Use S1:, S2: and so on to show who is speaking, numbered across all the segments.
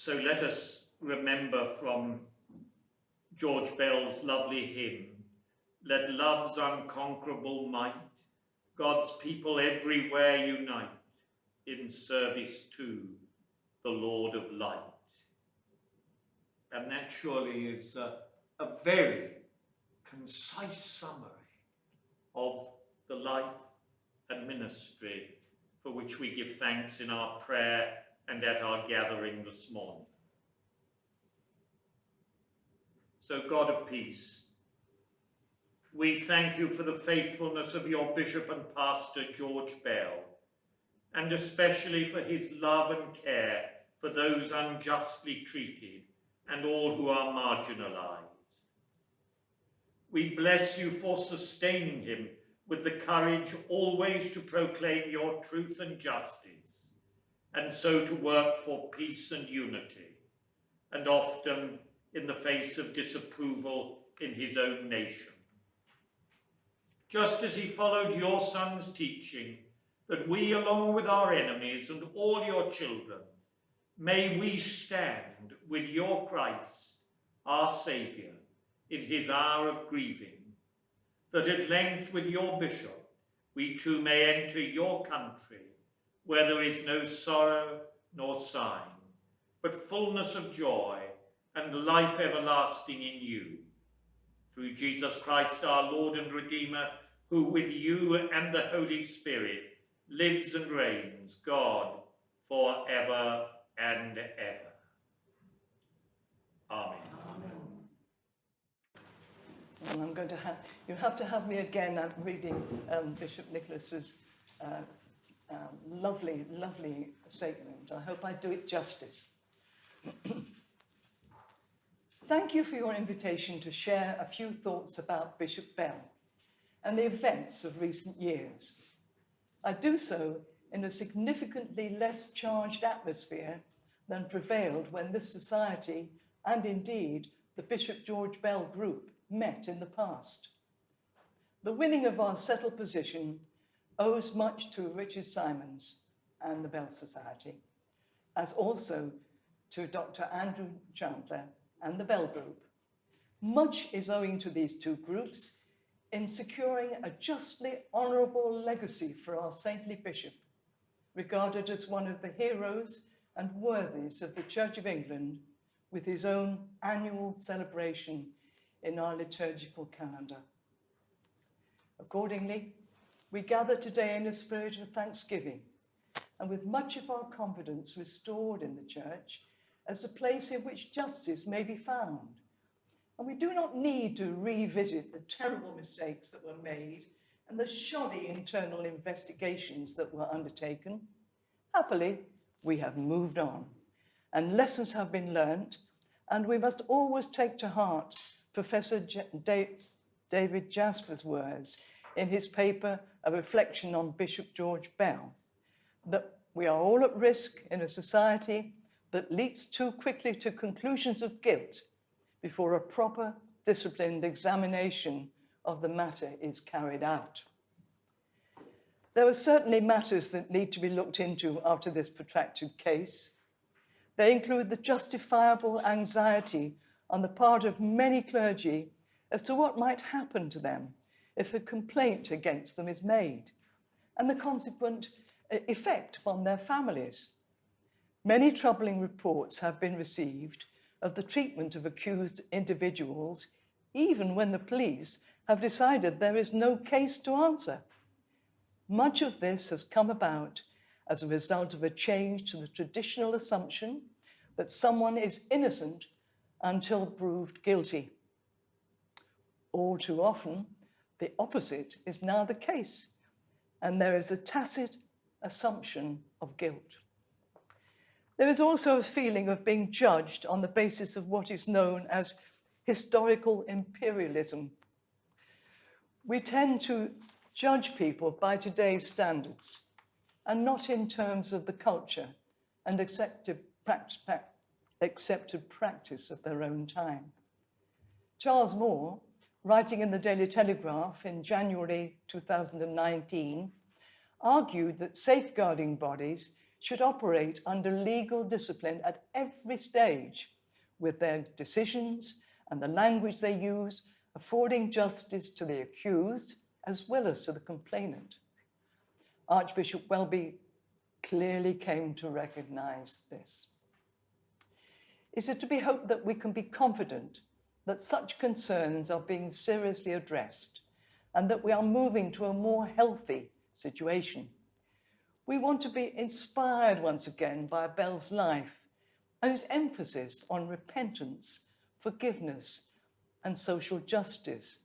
S1: So let us remember from George Bell's lovely hymn, "Let love's unconquerable might God's people everywhere unite in service to the Lord of light." And that surely is a very concise summary of the life and ministry for which we give thanks in our prayer and at our gathering this morning. So, God of peace, we thank you for the faithfulness of your Bishop and Pastor George Bell, and especially for his love and care for those unjustly treated and all who are marginalized. We bless you for sustaining him with the courage always to proclaim your truth and justice, and so to work for peace and unity, and often in the face of disapproval in his own nation. Just as he followed your Son's teaching, that we, along with our enemies and all your children, may we stand with your Christ, our Saviour, in his hour of grieving, that at length with your bishop we too may enter your country, where there is no sorrow nor sighing, but fullness of joy and life everlasting in you. Through Jesus Christ, our Lord and Redeemer, who with you and the Holy Spirit lives and reigns, God, for ever and ever. Amen.
S2: And I'm going to you have to have me again. I'm reading Bishop Nicholas's lovely, lovely statement. I hope I do it justice. Thank you for your invitation to share a few thoughts about Bishop Bell and the events of recent years. I do so in a significantly less charged atmosphere than prevailed when this society, and indeed the Bishop George Bell Group, met in the past. The winning of our settled position owes much to Richard Simons and the Bell Society, as also to Dr. Andrew Chandler and the Bell Group. Much is owing to these two groups in securing a justly honourable legacy for our saintly bishop, regarded as one of the heroes and worthies of the Church of England, with his own annual celebration in our liturgical calendar. Accordingly, we gather today in a spirit of thanksgiving and with much of our confidence restored in the Church as a place in which justice may be found. And we do not need to revisit the terrible mistakes that were made and the shoddy internal investigations that were undertaken. Happily, we have moved on, and lessons have been learnt, and we must always take to heart Professor David Jasper's words in his paper, A Reflection on Bishop George Bell, that we are all at risk in a society that leaps too quickly to conclusions of guilt before a proper, disciplined examination of the matter is carried out. There are certainly matters that need to be looked into after this protracted case. They include the justifiable anxiety on the part of many clergy as to what might happen to them if a complaint against them is made, and the consequent effect upon their families. Many troubling reports have been received of the treatment of accused individuals, even when the police have decided there is no case to answer. Much of this has come about as a result of a change to the traditional assumption that someone is innocent until proved guilty. All too often, the opposite is now the case, and there is a tacit assumption of guilt. There is also a feeling of being judged on the basis of what is known as historical imperialism. We tend to judge people by today's standards and not in terms of the culture and accepted practice of their own time. Charles Moore, writing in the Daily Telegraph in January 2019, argued that safeguarding bodies should operate under legal discipline at every stage, with their decisions and the language they use affording justice to the accused as well as to the complainant. Archbishop Welby clearly came to recognize this. Is it to be hoped that we can be confident that such concerns are being seriously addressed and that we are moving to a more healthy situation? We want to be inspired once again by Bell's life and his emphasis on repentance, forgiveness, and social justice.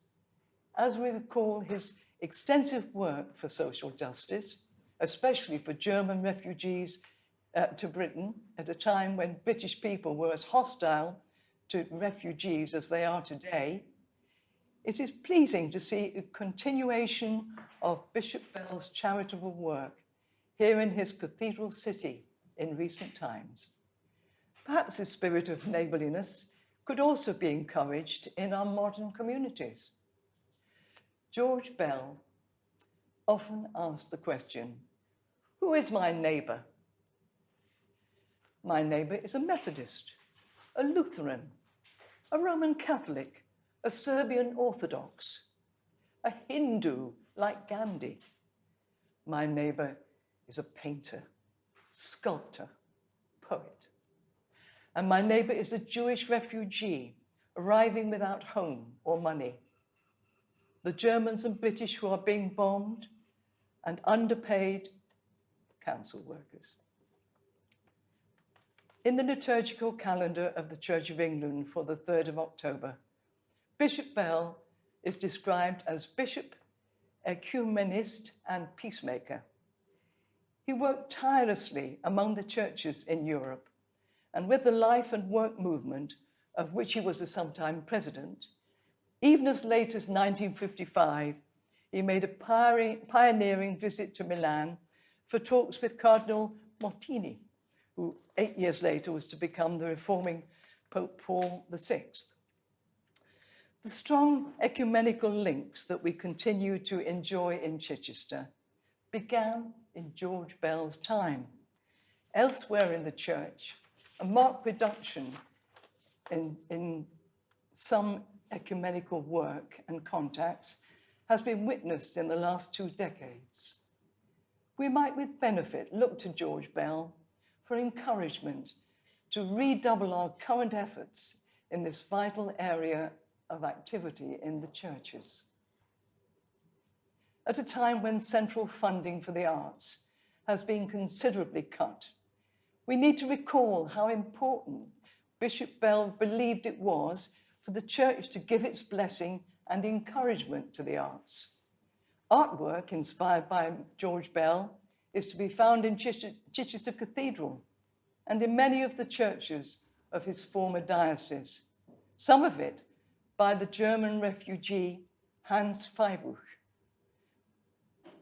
S2: As we recall his extensive work for social justice, especially for German refugees to Britain at a time when British people were as hostile to refugees as they are today, it is pleasing to see a continuation of Bishop Bell's charitable work here in his cathedral city in recent times. Perhaps this spirit of neighbourliness could also be encouraged in our modern communities. George Bell often asked the question, "Who is my neighbour?" My neighbour is a Methodist, a Lutheran, a Roman Catholic, a Serbian Orthodox, a Hindu like Gandhi. My neighbour is a painter, sculptor, poet. And my neighbour is a Jewish refugee arriving without home or money. The Germans and British who are being bombed, and underpaid council workers. In the liturgical calendar of the Church of England for the 3rd of October, Bishop Bell is described as bishop, ecumenist, and peacemaker. He worked tirelessly among the churches in Europe, and with the life and work movement, of which he was a sometime president, even as late as 1955, he made a pioneering visit to Milan for talks with Cardinal Mottini, who 8 years later was to become the reforming Pope Paul VI. The strong ecumenical links that we continue to enjoy in Chichester began in George Bell's time. Elsewhere in the church, a marked reduction in some ecumenical work and contacts has been witnessed in the last 2 decades. We might with benefit look to George Bell for encouragement to redouble our current efforts in this vital area of activity in the churches. At a time when central funding for the arts has been considerably cut, we need to recall how important Bishop Bell believed it was for the church to give its blessing and encouragement to the arts. Artwork inspired by George Bell is to be found in Chichester Cathedral and in many of the churches of his former diocese, some of it by the German refugee Hans Feibuch.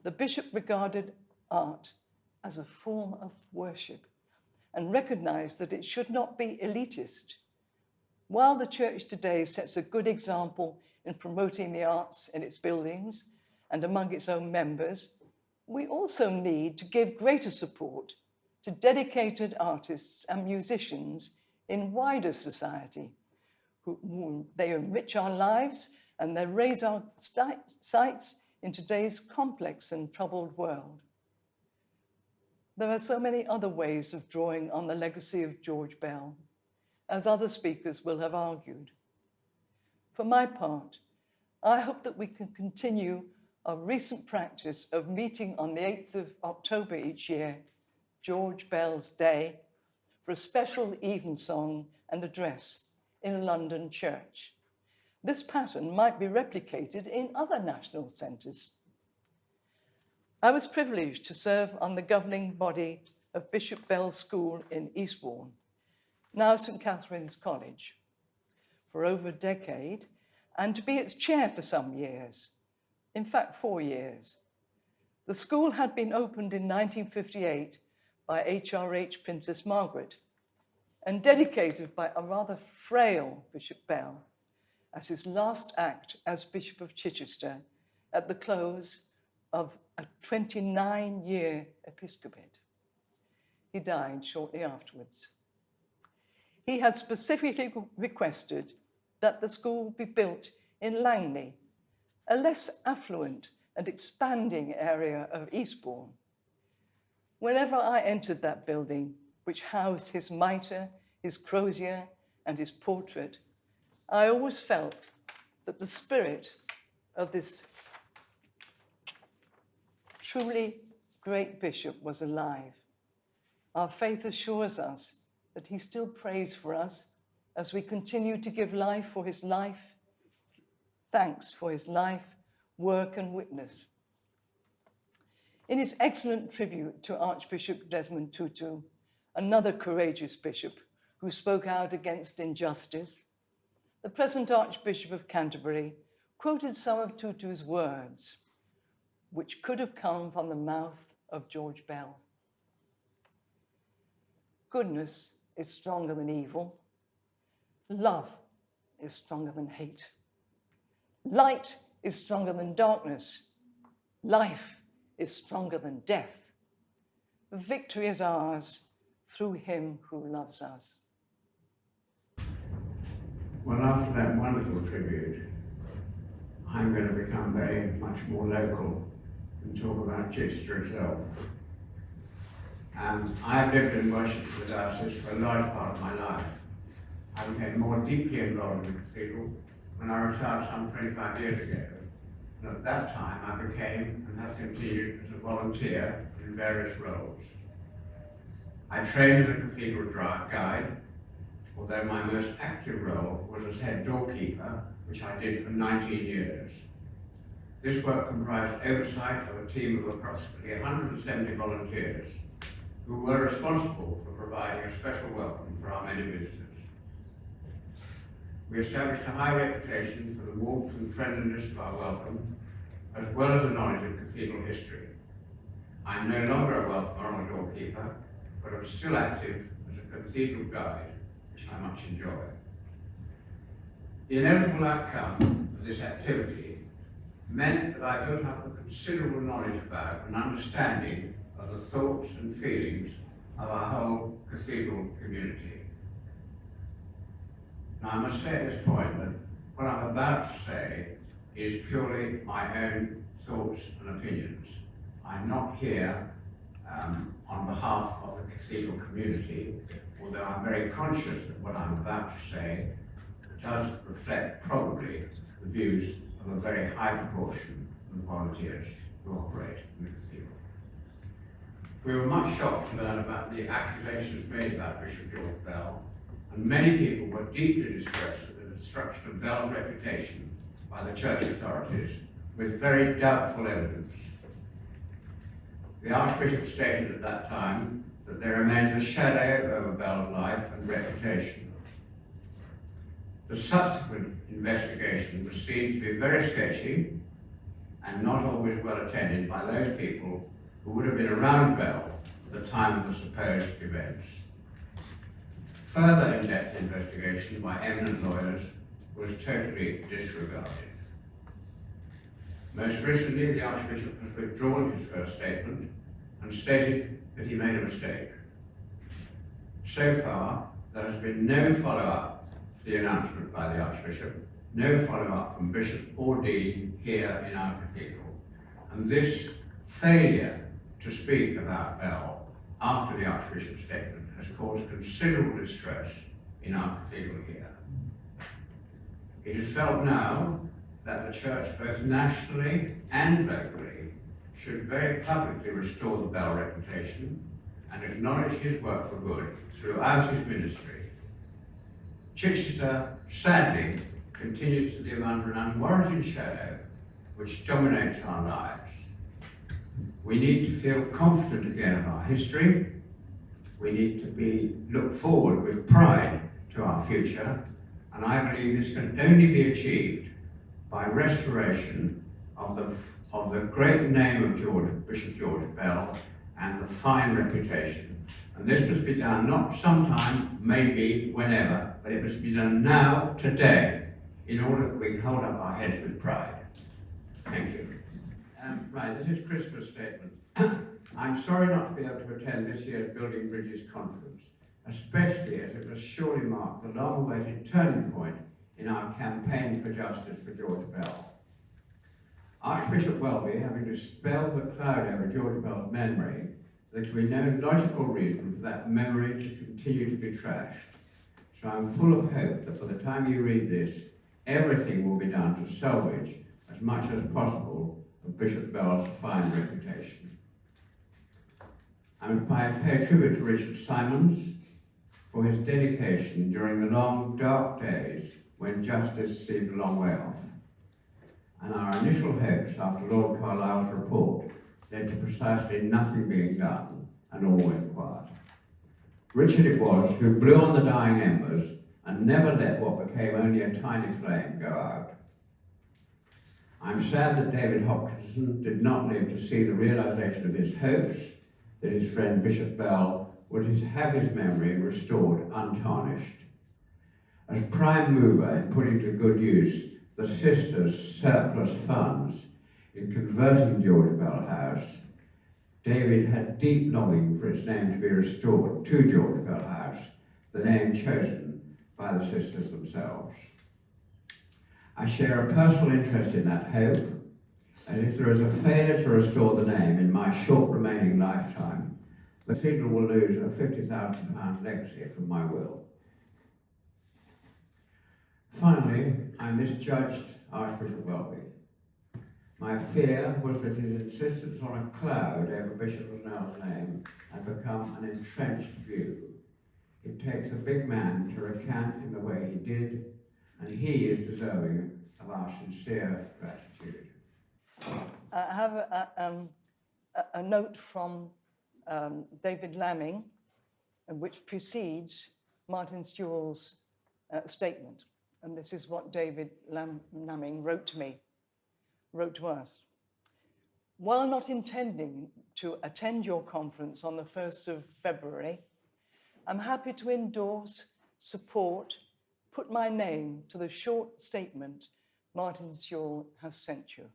S2: The bishop regarded art as a form of worship and recognized that it should not be elitist. While the church today sets a good example in promoting the arts in its buildings and among its own members, we also need to give greater support to dedicated artists and musicians in wider society. They enrich our lives and they raise our sights in today's complex and troubled world. There are so many other ways of drawing on the legacy of George Bell, as other speakers will have argued. For my part, I hope that we can continue our recent practice of meeting on the 8th of October each year, George Bell's Day, for a special evensong and address in a London church. This pattern might be replicated in other national centres. I was privileged to serve on the governing body of Bishop Bell's School in Eastbourne, now St Catherine's College, for over a decade, and to be its chair for some years, in fact 4 years. The school had been opened in 1958 by HRH Princess Margaret and dedicated by a rather frail Bishop Bell as his last act as Bishop of Chichester at the close of a 29-year episcopate. He died shortly afterwards. He had specifically requested that the school be built in Langley, a less affluent and expanding area of Eastbourne. Whenever I entered that building, which housed his mitre, his crozier, and his portrait, I always felt that the spirit of this truly great bishop was alive. Our faith assures us that he still prays for us as we continue to give life for his life, thanks for his life, work, and witness. In his excellent tribute to Archbishop Desmond Tutu, another courageous bishop who spoke out against injustice, the present Archbishop of Canterbury quoted some of Tutu's words, which could have come from the mouth of George Bell. Goodness is stronger than evil. Love is stronger than hate. Light is stronger than darkness. Life is stronger than death. Victory is ours through him who loves us.
S3: Well, after that wonderful tribute, I'm going to become very much more local and talk about Chichester itself. I've lived in Washington with Diocese for a large part of my life. I became more deeply involved in the cathedral when I retired some 25 years ago. And at that time, I became and have continued as a volunteer in various roles. I trained as a cathedral guide, although my most active role was as head doorkeeper, which I did for 19 years. This work comprised oversight of a team of approximately 170 volunteers who were responsible for providing a special welcome for our many visitors. We established a high reputation for the warmth and friendliness of our welcome, as well as the knowledge of cathedral history. I'm no longer a welcomer or a doorkeeper, but I'm still active as a cathedral guide, which I much enjoy. The inevitable outcome of this activity meant that I built up a considerable knowledge about and understanding of the thoughts and feelings of our whole cathedral community. Now, I must say at this point that what I'm about to say is purely my own thoughts and opinions. I'm not here on behalf of the cathedral community, although I'm very conscious that what I'm about to say does reflect probably the views of a very high proportion of the volunteers who operate in the cathedral. We were much shocked to learn about the accusations made about Bishop George Bell, and many people were deeply distressed at the destruction of Bell's reputation by the church authorities with very doubtful evidence. The Archbishop stated at that time that there remains a shadow over Bell's life and reputation. The subsequent investigation was seen to be very sketchy and not always well attended by those people who would have been around Bell at the time of the supposed events. Further in-depth investigation by eminent lawyers was totally disregarded. Most recently, the Archbishop has withdrawn his first statement and stated that he made a mistake. So far, there has been no follow-up to the announcement by the Archbishop, no follow-up from Bishop or Dean here in our cathedral. And this failure to speak about Bell after the Archbishop's statement has caused considerable distress in our cathedral here. It is felt now that the Church, both nationally and locally, should very publicly restore the Bell reputation and acknowledge his work for good throughout his ministry. Chichester, sadly, continues to live under an unwarranted shadow which dominates our lives. We need to feel confident again of our history. We need to look forward with pride to our future, and I believe this can only be achieved by restoration of the great name of Bishop George Bell and the fine reputation. And this must be done not sometime, maybe, whenever, but it must be done now, today, in order that we can hold up our heads with pride. Thank you. Right, this is Christopher's statement. I'm sorry not to be able to attend this year's Building Bridges conference, especially as it will surely mark the long-awaited turning point in our campaign for justice for George Bell. Archbishop Welby, having dispelled the cloud over George Bell's memory, there can be no logical reason for that memory to continue to be trashed. So I'm full of hope that by the time you read this, everything will be done to salvage as much as possible of Bishop Bell's fine reputation. I must pay tribute to Richard Simons for his dedication during the long, dark days when justice seemed a long way off. And our initial hopes after Lord Carlisle's report led to precisely nothing being done, and all went quiet. Richard it was who blew on the dying embers and never let what became only a tiny flame go out. I'm sad that David Hopkinson did not live to see the realization of his hopes that his friend Bishop Bell would have his memory restored untarnished. As prime mover in putting to good use the sisters' surplus funds in converting George Bell House, David had deep longing for its name to be restored to George Bell House, the name chosen by the sisters themselves. I share a personal interest in that hope, as if there is a failure to restore the name in my short remaining lifetime, the cathedral will lose a £50,000 legacy from my will. Finally, I misjudged Archbishop Welby. My fear was that his insistence on a cloud over Bishop Snell's name had become an entrenched view. It takes a big man to recant in the way he did, and he is deserving of our sincere gratitude.
S2: I have a note from David Lamming, which precedes Martin Stewell's statement. And this is what David Lamming wrote to us. While not intending to attend your conference on the 1st of February, I'm happy to endorse, support, put my name to the short statement Martin Stewell has sent you.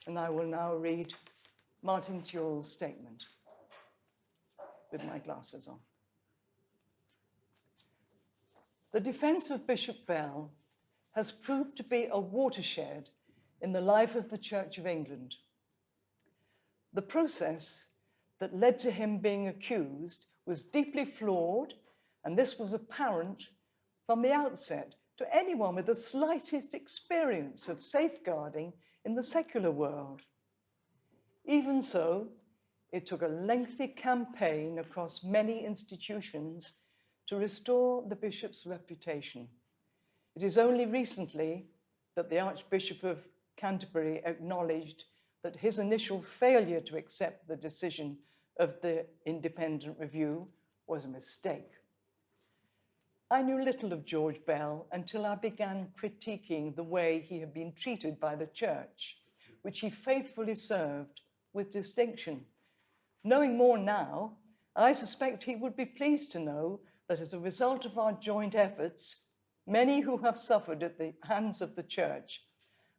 S2: And I will now read Martin Stewell's statement with my glasses on. The defence of Bishop Bell has proved to be a watershed in the life of the Church of England. The process that led to him being accused was deeply flawed, and this was apparent from the outset to anyone with the slightest experience of safeguarding in the secular world. Even so, it took a lengthy campaign across many institutions to restore the bishop's reputation. It is only recently that the Archbishop of Canterbury acknowledged that his initial failure to accept the decision of the independent review was a mistake. I knew little of George Bell until I began critiquing the way he had been treated by the Church, which he faithfully served with distinction. Knowing more now, I suspect he would be pleased to know that as a result of our joint efforts, many who have suffered at the hands of the Church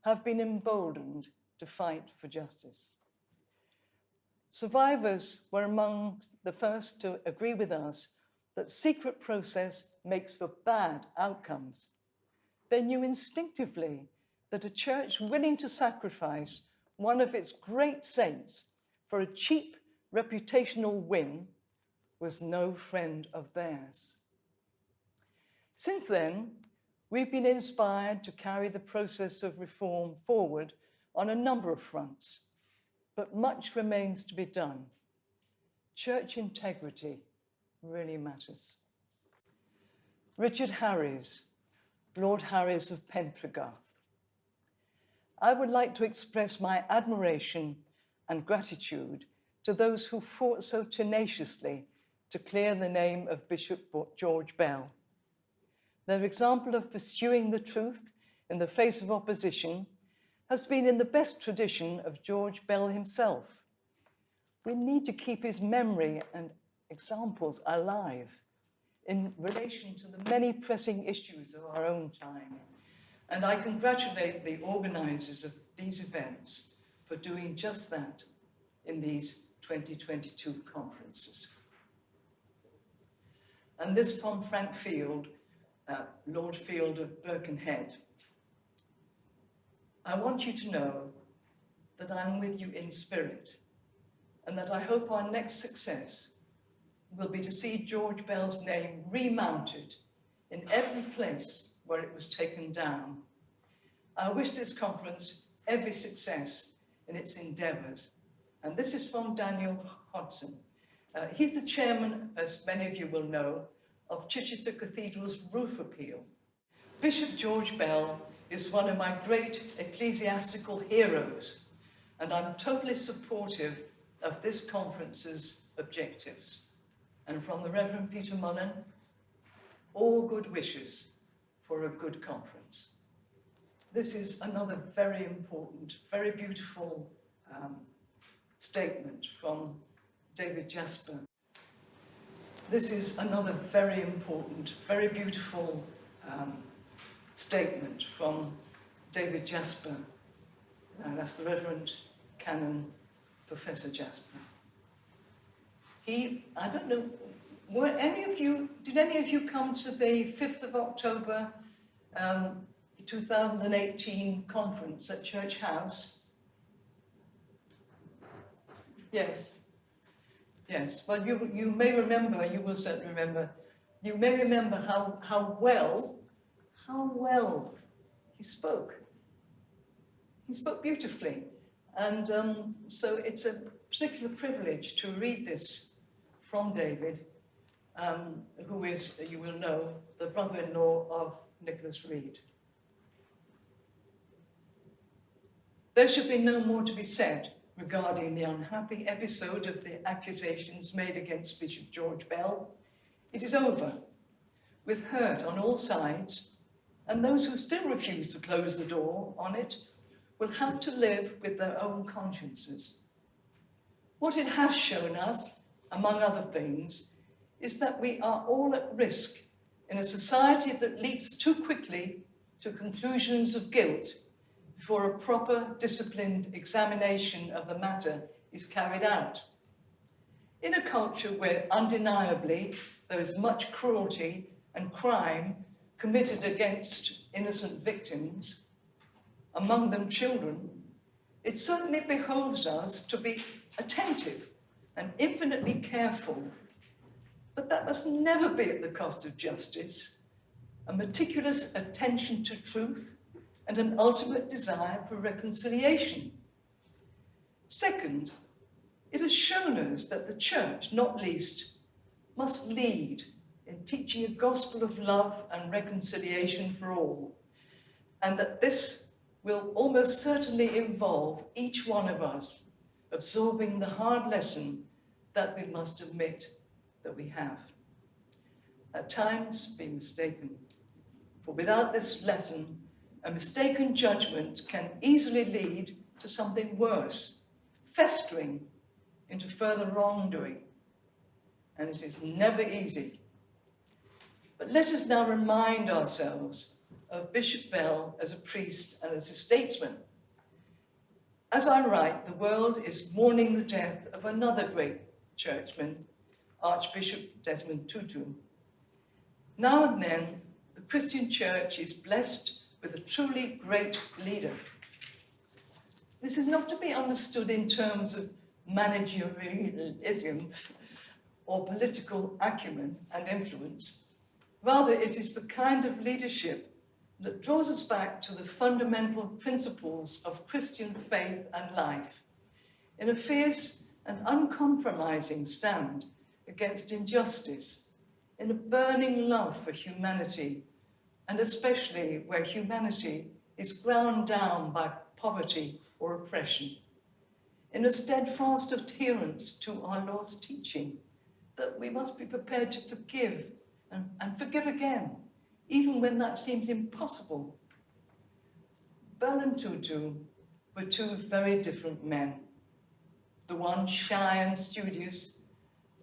S2: have been emboldened to fight for justice. Survivors were among the first to agree with us that secret process makes for bad outcomes. They knew instinctively that a church willing to sacrifice one of its great saints for a cheap reputational win was no friend of theirs. Since then, we've been inspired to carry the process of reform forward on a number of fronts, but much remains to be done. Church integrity really matters. Richard Harries, Lord Harries of Pentragarth. I would like to express my admiration and gratitude to those who fought so tenaciously to clear the name of Bishop George Bell. Their example of pursuing the truth in the face of opposition has been in the best tradition of George Bell himself. We need to keep his memory and examples alive in relation to the many pressing issues of our own time. And I congratulate the organisers of these events for doing just that in these 2022 conferences. And this from Frank Field, Lord Field of Birkenhead. I want you to know that I'm with you in spirit, and that I hope our next success will be to see George Bell's name remounted in every place where it was taken down. I wish this conference every success in its endeavours. And this is from Daniel Hodson. He's the chairman, as many of you will know, of Chichester Cathedral's roof appeal. Bishop George Bell is one of my great ecclesiastical heroes, and I'm totally supportive of this conference's objectives. And from the Reverend Peter Mullen, all good wishes for a good conference. This is another very important, very beautiful statement from David Jasper. This is another very important, very beautiful statement from David Jasper. That's the Reverend Canon Professor Jasper. I don't know, did any of you come to the 5th of October 2018 conference at Church House? Yes. Yes, well, you may remember, you will certainly remember, you may remember how well he spoke. He spoke beautifully. And so it's a particular privilege to read this from David, who is, you will know, the brother-in-law of Nicholas Reed. There should be no more to be said regarding the unhappy episode of the accusations made against Bishop George Bell. It is over, with hurt on all sides, and those who still refuse to close the door on it will have to live with their own consciences. What it has shown us, among other things, is that we are all at risk in a society that leaps too quickly to conclusions of guilt before a proper, disciplined examination of the matter is carried out. In a culture where undeniably there is much cruelty and crime committed against innocent victims, among them children, it certainly behoves us to be attentive and infinitely careful, but that must never be at the cost of justice, a meticulous attention to truth, and an ultimate desire for reconciliation. Second, it has shown us that the Church, not least, must lead in teaching a gospel of love and reconciliation for all, and that this will almost certainly involve each one of us absorbing the hard lesson that we must admit that we have. At times, be mistaken, for without this lesson, a mistaken judgment can easily lead to something worse, festering into further wrongdoing, and it is never easy. But let us now remind ourselves of Bishop Bell as a priest and as a statesman. As I write, the world is mourning the death of another great churchman, Archbishop Desmond Tutu. Now and then, the Christian Church is blessed with a truly great leader. This is not to be understood in terms of managerialism or political acumen and influence. Rather, it is the kind of leadership that draws us back to the fundamental principles of Christian faith and life, in a fierce and uncompromising stand against injustice, in a burning love for humanity, and especially where humanity is ground down by poverty or oppression, in a steadfast adherence to our Lord's teaching that we must be prepared to forgive and forgive again, even when that seems impossible. Bell and Tutu were two very different men. The one shy and studious,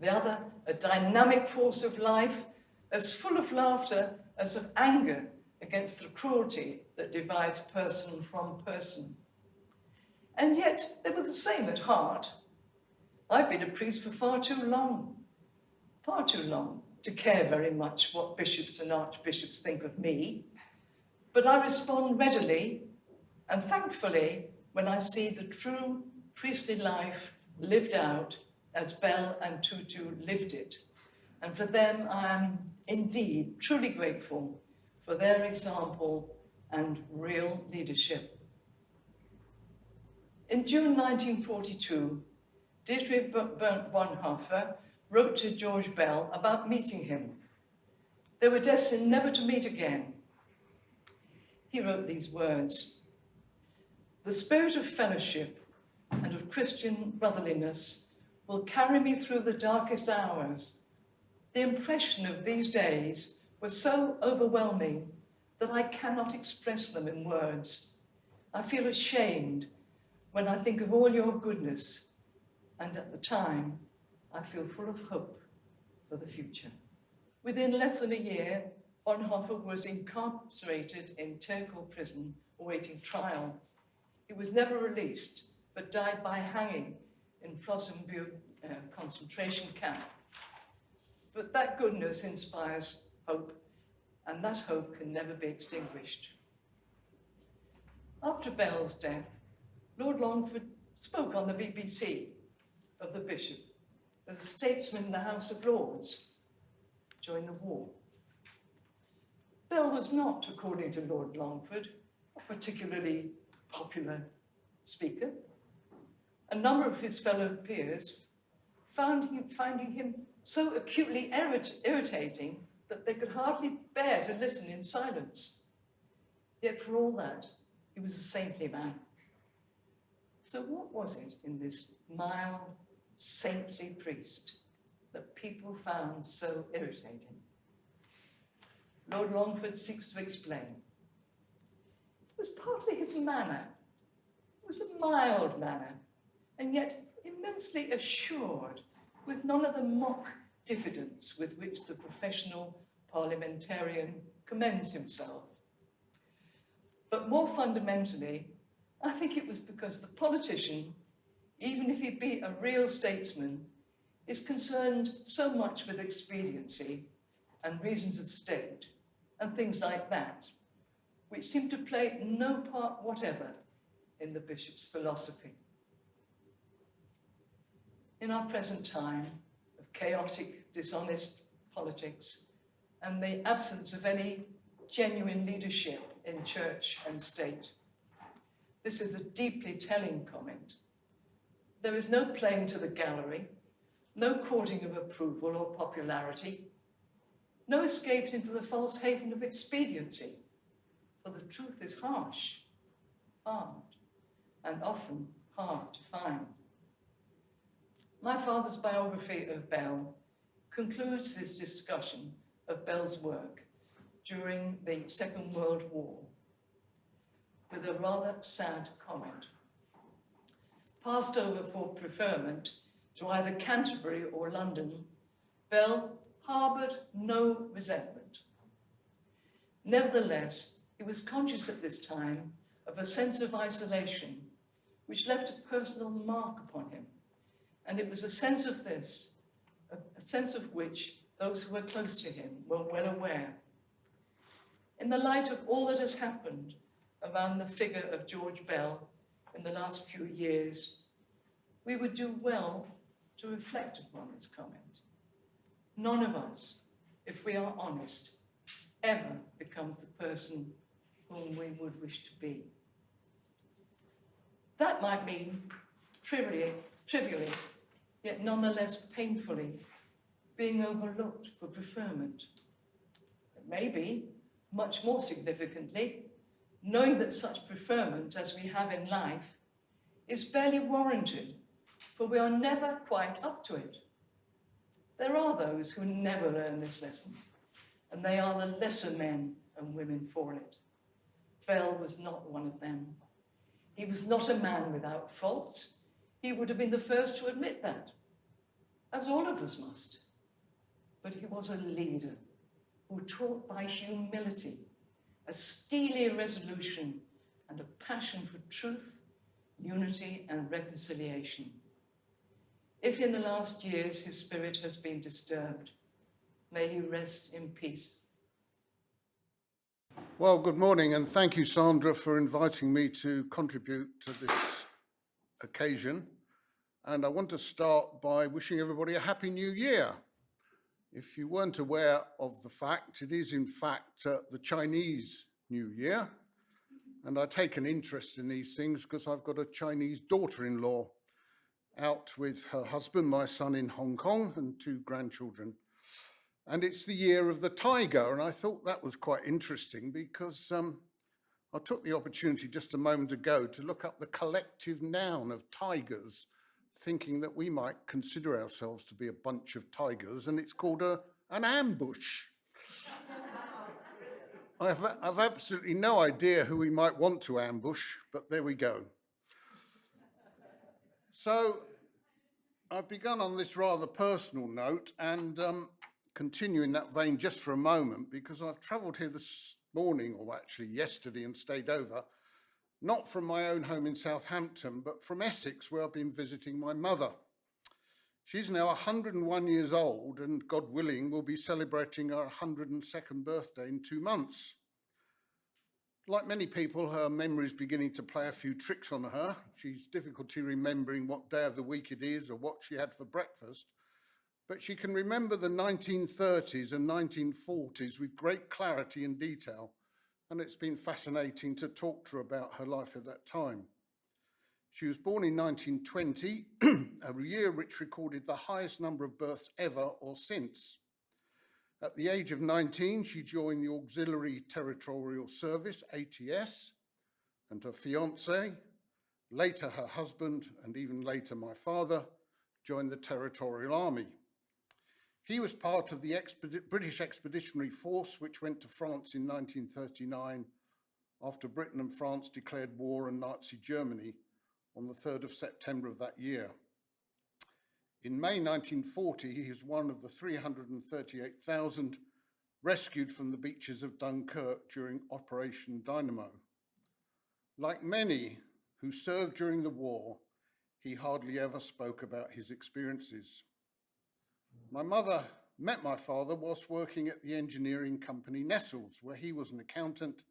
S2: the other a dynamic force of life, as full of laughter as of anger against the cruelty that divides person from person. And yet they were the same at heart, I've been a priest for far too long to care very much what bishops and archbishops think of me. But I respond readily and thankfully when I see the true priestly life lived out as Bell and Tutu lived it. And for them, I am indeed truly grateful for their example and real leadership. In June 1942, Dietrich Bonhoeffer wrote to George Bell about meeting him. They were destined never to meet again. He wrote these words: "The spirit of fellowship and of Christian brotherliness will carry me through the darkest hours. The impression of these days was so overwhelming that I cannot express them in words. I feel ashamed when I think of all your goodness, and at the time, I feel full of hope for the future." Within less than a year, Bonhoeffer was incarcerated in Turku prison awaiting trial. He was never released, but died by hanging in Flossenbürg concentration camp. But that goodness inspires hope, and that hope can never be extinguished. After Bell's death, Lord Longford spoke on the BBC of the bishop as a statesman in the House of Lords during the war. Bell was not, according to Lord Longford, a particularly popular speaker. A number of his fellow peers finding him so acutely irritating that they could hardly bear to listen in silence. Yet for all that, he was a saintly man. So what was it in this mild, saintly priest that people found so irritating? Lord Longford seeks to explain. It was partly his manner. It was a mild manner, and yet immensely assured, with none of the mock diffidence with which the professional parliamentarian commends himself. But more fundamentally, I think it was because the politician, even if he be a real statesman, is concerned so much with expediency and reasons of state and things like that, which seem to play no part whatever in the bishop's philosophy. In our present time of chaotic, dishonest politics and the absence of any genuine leadership in church and state, this is a deeply telling comment. There is no playing to the gallery, no courting of approval or popularity, no escape into the false haven of expediency, for the truth is harsh, hard, and often hard to find. My father's biography of Bell concludes this discussion of Bell's work during the Second World War with a rather sad comment. Passed over for preferment to either Canterbury or London, Bell harboured no resentment. Nevertheless, he was conscious at this time of a sense of isolation which left a personal mark upon him, and it was a sense of this, a sense of which those who were close to him were well aware. In the light of all that has happened around the figure of George Bell in the last few years, we would do well to reflect upon this comment. None of us, if we are honest, ever becomes the person whom we would wish to be. That might mean trivially, yet nonetheless painfully, being overlooked for preferment. Maybe, much more significantly, knowing that such preferment as we have in life is barely warranted, for we are never quite up to it. There are those who never learn this lesson, and they are the lesser men and women for it. Bell was not one of them. He was not a man without faults. He would have been the first to admit that, as all of us must. But he was a leader who taught by humility, a steely resolution, and a passion for truth, unity, and reconciliation. If in the last years his spirit has been disturbed, may he rest in peace.
S4: Well, good morning, and thank you, Sandra, for inviting me to contribute to this occasion. And I want to start by wishing everybody a happy new year. If you weren't aware of the fact, it is in fact the Chinese New Year. And I take an interest in these things because I've got a Chinese daughter-in-law out with her husband, my son, in Hong Kong, and 2 grandchildren. And it's the year of the tiger, and I thought that was quite interesting because I took the opportunity just a moment ago to look up the collective noun of tigers, thinking that we might consider ourselves to be a bunch of tigers, and it's called an ambush. I've absolutely no idea who we might want to ambush, but there we go. So I've begun on this rather personal note, and continue in that vein just for a moment, because I've travelled here this morning, or actually yesterday, and stayed over, not from my own home in Southampton, but from Essex, where I've been visiting my mother. She's now 101 years old, and God willing, will be celebrating her 102nd birthday in 2 months. Like many people, her memory's beginning to play a few tricks on her. She's difficulty remembering what day of the week it is or what she had for breakfast, but she can remember the 1930s and 1940s with great clarity and detail, and it's been fascinating to talk to her about her life at that time. She was born in 1920, a year which recorded the highest number of births ever or since. At the age of 19, she joined the Auxiliary Territorial Service, ATS, and her fiancé, later her husband, and even later my father, joined the Territorial Army. He was part of the British Expeditionary Force, which went to France in 1939 after Britain and France declared war on Nazi Germany on the 3rd of September of that year. In May 1940, he was one of the 338,000 rescued from the beaches of Dunkirk during Operation Dynamo. Like many who served during the war, he hardly ever spoke about his experiences. My mother met my father whilst working at the engineering company Nestles, where he was an accountant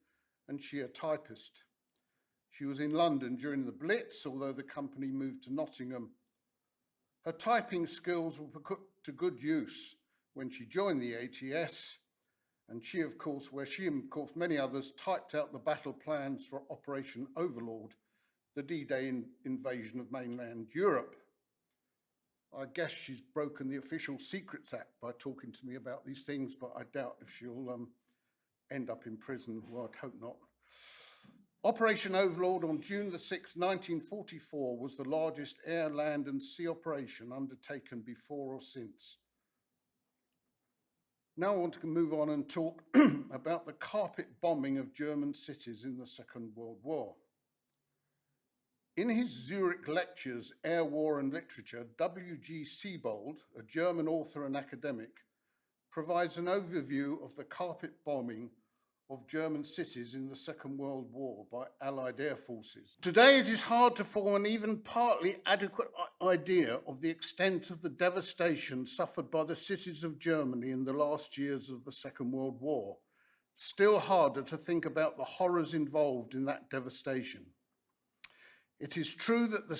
S4: and she a typist. She was in London during the Blitz, although the company moved to Nottingham. Her typing skills were put to good use when she joined the ATS, and she, of course, many others, typed out the battle plans for Operation Overlord, the D-Day invasion of mainland Europe. I guess she's broken the Official Secrets Act by talking to me about these things, but I doubt if she'll end up in prison. Well, I'd hope not. Operation Overlord on June the 6th, 1944 was the largest air, land and sea operation undertaken before or since. Now I want to move on and talk about the carpet bombing of German cities in the Second World War. In his Zurich lectures, Air, War and Literature, W.G. Siebold, a German author and academic, provides an overview of the carpet bombing of German cities in the Second World War by Allied air forces. Today it is hard to form an even partly adequate idea of the extent of the devastation suffered by the cities of Germany in the last years of the Second World War. Still harder to think about the horrors involved in that devastation. It is true that the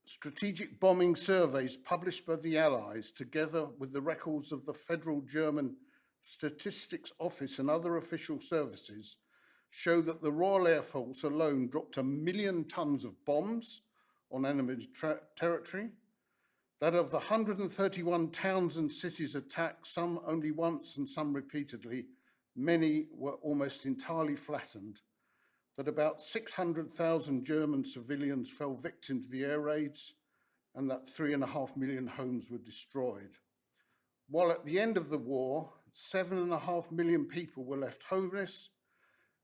S4: strategic bombing surveys published by the Allies, together with the records of the Federal German Statistics Office and other official services, show that the Royal Air Force alone dropped 1 million tons of bombs on enemy territory, that of the 131 towns and cities attacked, some only once and some repeatedly, many were almost entirely flattened, that about 600,000 German civilians fell victim to the air raids, and that 3.5 million homes were destroyed. While at the end of the war, 7.5 million people were left homeless,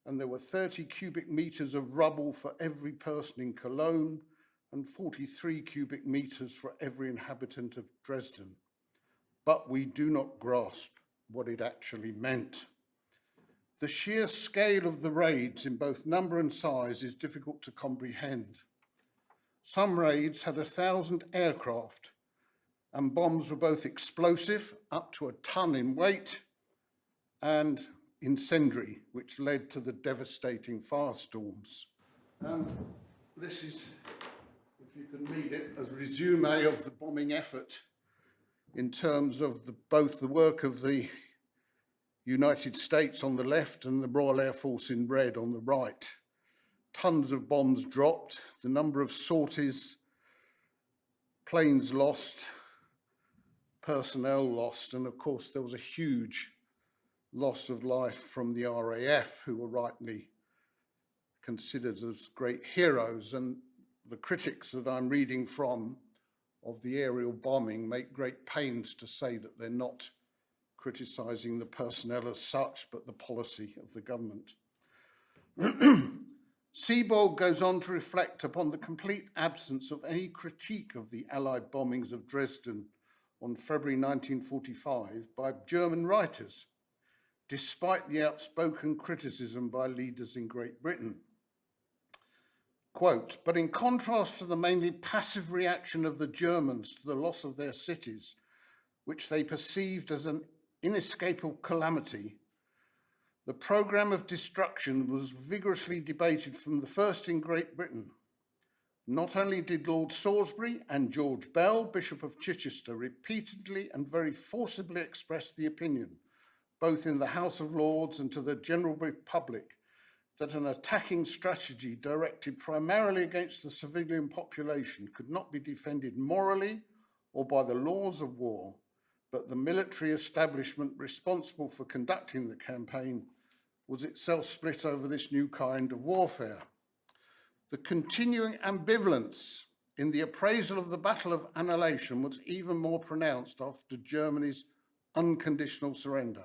S4: and there were 30 cubic meters of rubble for every person in Cologne and 43 cubic meters for every inhabitant of Dresden. But we do not grasp what it actually meant. The sheer scale of the raids in both number and size is difficult to comprehend. Some raids had 1,000 aircraft, and bombs were both explosive, up to a ton in weight, and incendiary, which led to the devastating firestorms. This is, if you can read it, a resume of the bombing effort in terms of both the work of the United States on the left and the Royal Air Force in red on the right. Tons of bombs dropped, the number of sorties, planes lost, personnel lost, and of course there was a huge loss of life from the RAF, who were rightly considered as great heroes. And the critics that I'm reading from of the aerial bombing make great pains to say that they're not criticising the personnel as such, but the policy of the government. Seaborg goes on to reflect upon the complete absence of any critique of the Allied bombings of Dresden on February 1945 by German writers, despite the outspoken criticism by leaders in Great Britain. Quote, but in contrast to the mainly passive reaction of the Germans to the loss of their cities, which they perceived as an inescapable calamity, the programme of destruction was vigorously debated from the first in Great Britain. Not only did Lord Salisbury and George Bell, Bishop of Chichester, repeatedly and very forcibly express the opinion, both in the House of Lords and to the general public, that an attacking strategy directed primarily against the civilian population could not be defended morally or by the laws of war, but the military establishment responsible for conducting the campaign was itself split over this new kind of warfare. The continuing ambivalence in the appraisal of the Battle of Annihilation was even more pronounced after Germany's unconditional surrender.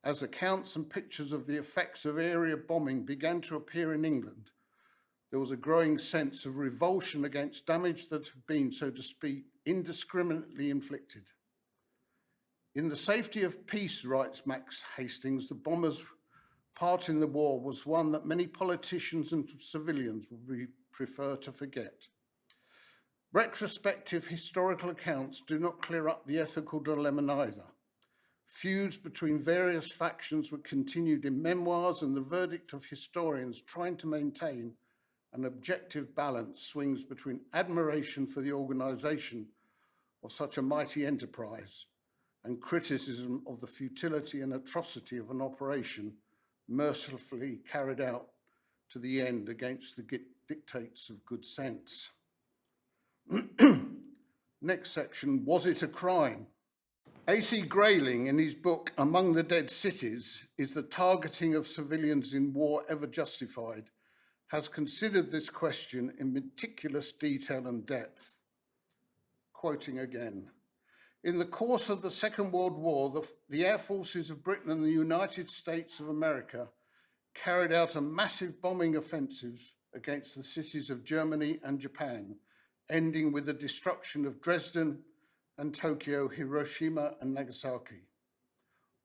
S4: As accounts and pictures of the effects of area bombing began to appear in England, there was a growing sense of revulsion against damage that had been, so to speak, indiscriminately inflicted. In the safety of peace, writes Max Hastings, the bombers' part in the war was one that many politicians and civilians would prefer to forget. Retrospective historical accounts do not clear up the ethical dilemma either. Feuds between various factions were continued in memoirs, and the verdict of historians trying to maintain an objective balance swings between admiration for the organisation of such a mighty enterprise and criticism of the futility and atrocity of an operation mercifully carried out to the end against the dictates of good sense. Next section, was it a crime? A.C. Grayling, in his book Among the Dead Cities, Is the Targeting of Civilians in War Ever Justified?, has considered this question in meticulous detail and depth. Quoting again, in the course of the Second World War, the air forces of Britain and the United States of America carried out a massive bombing offensive against the cities of Germany and Japan, ending with the destruction of Dresden and Tokyo, Hiroshima and Nagasaki.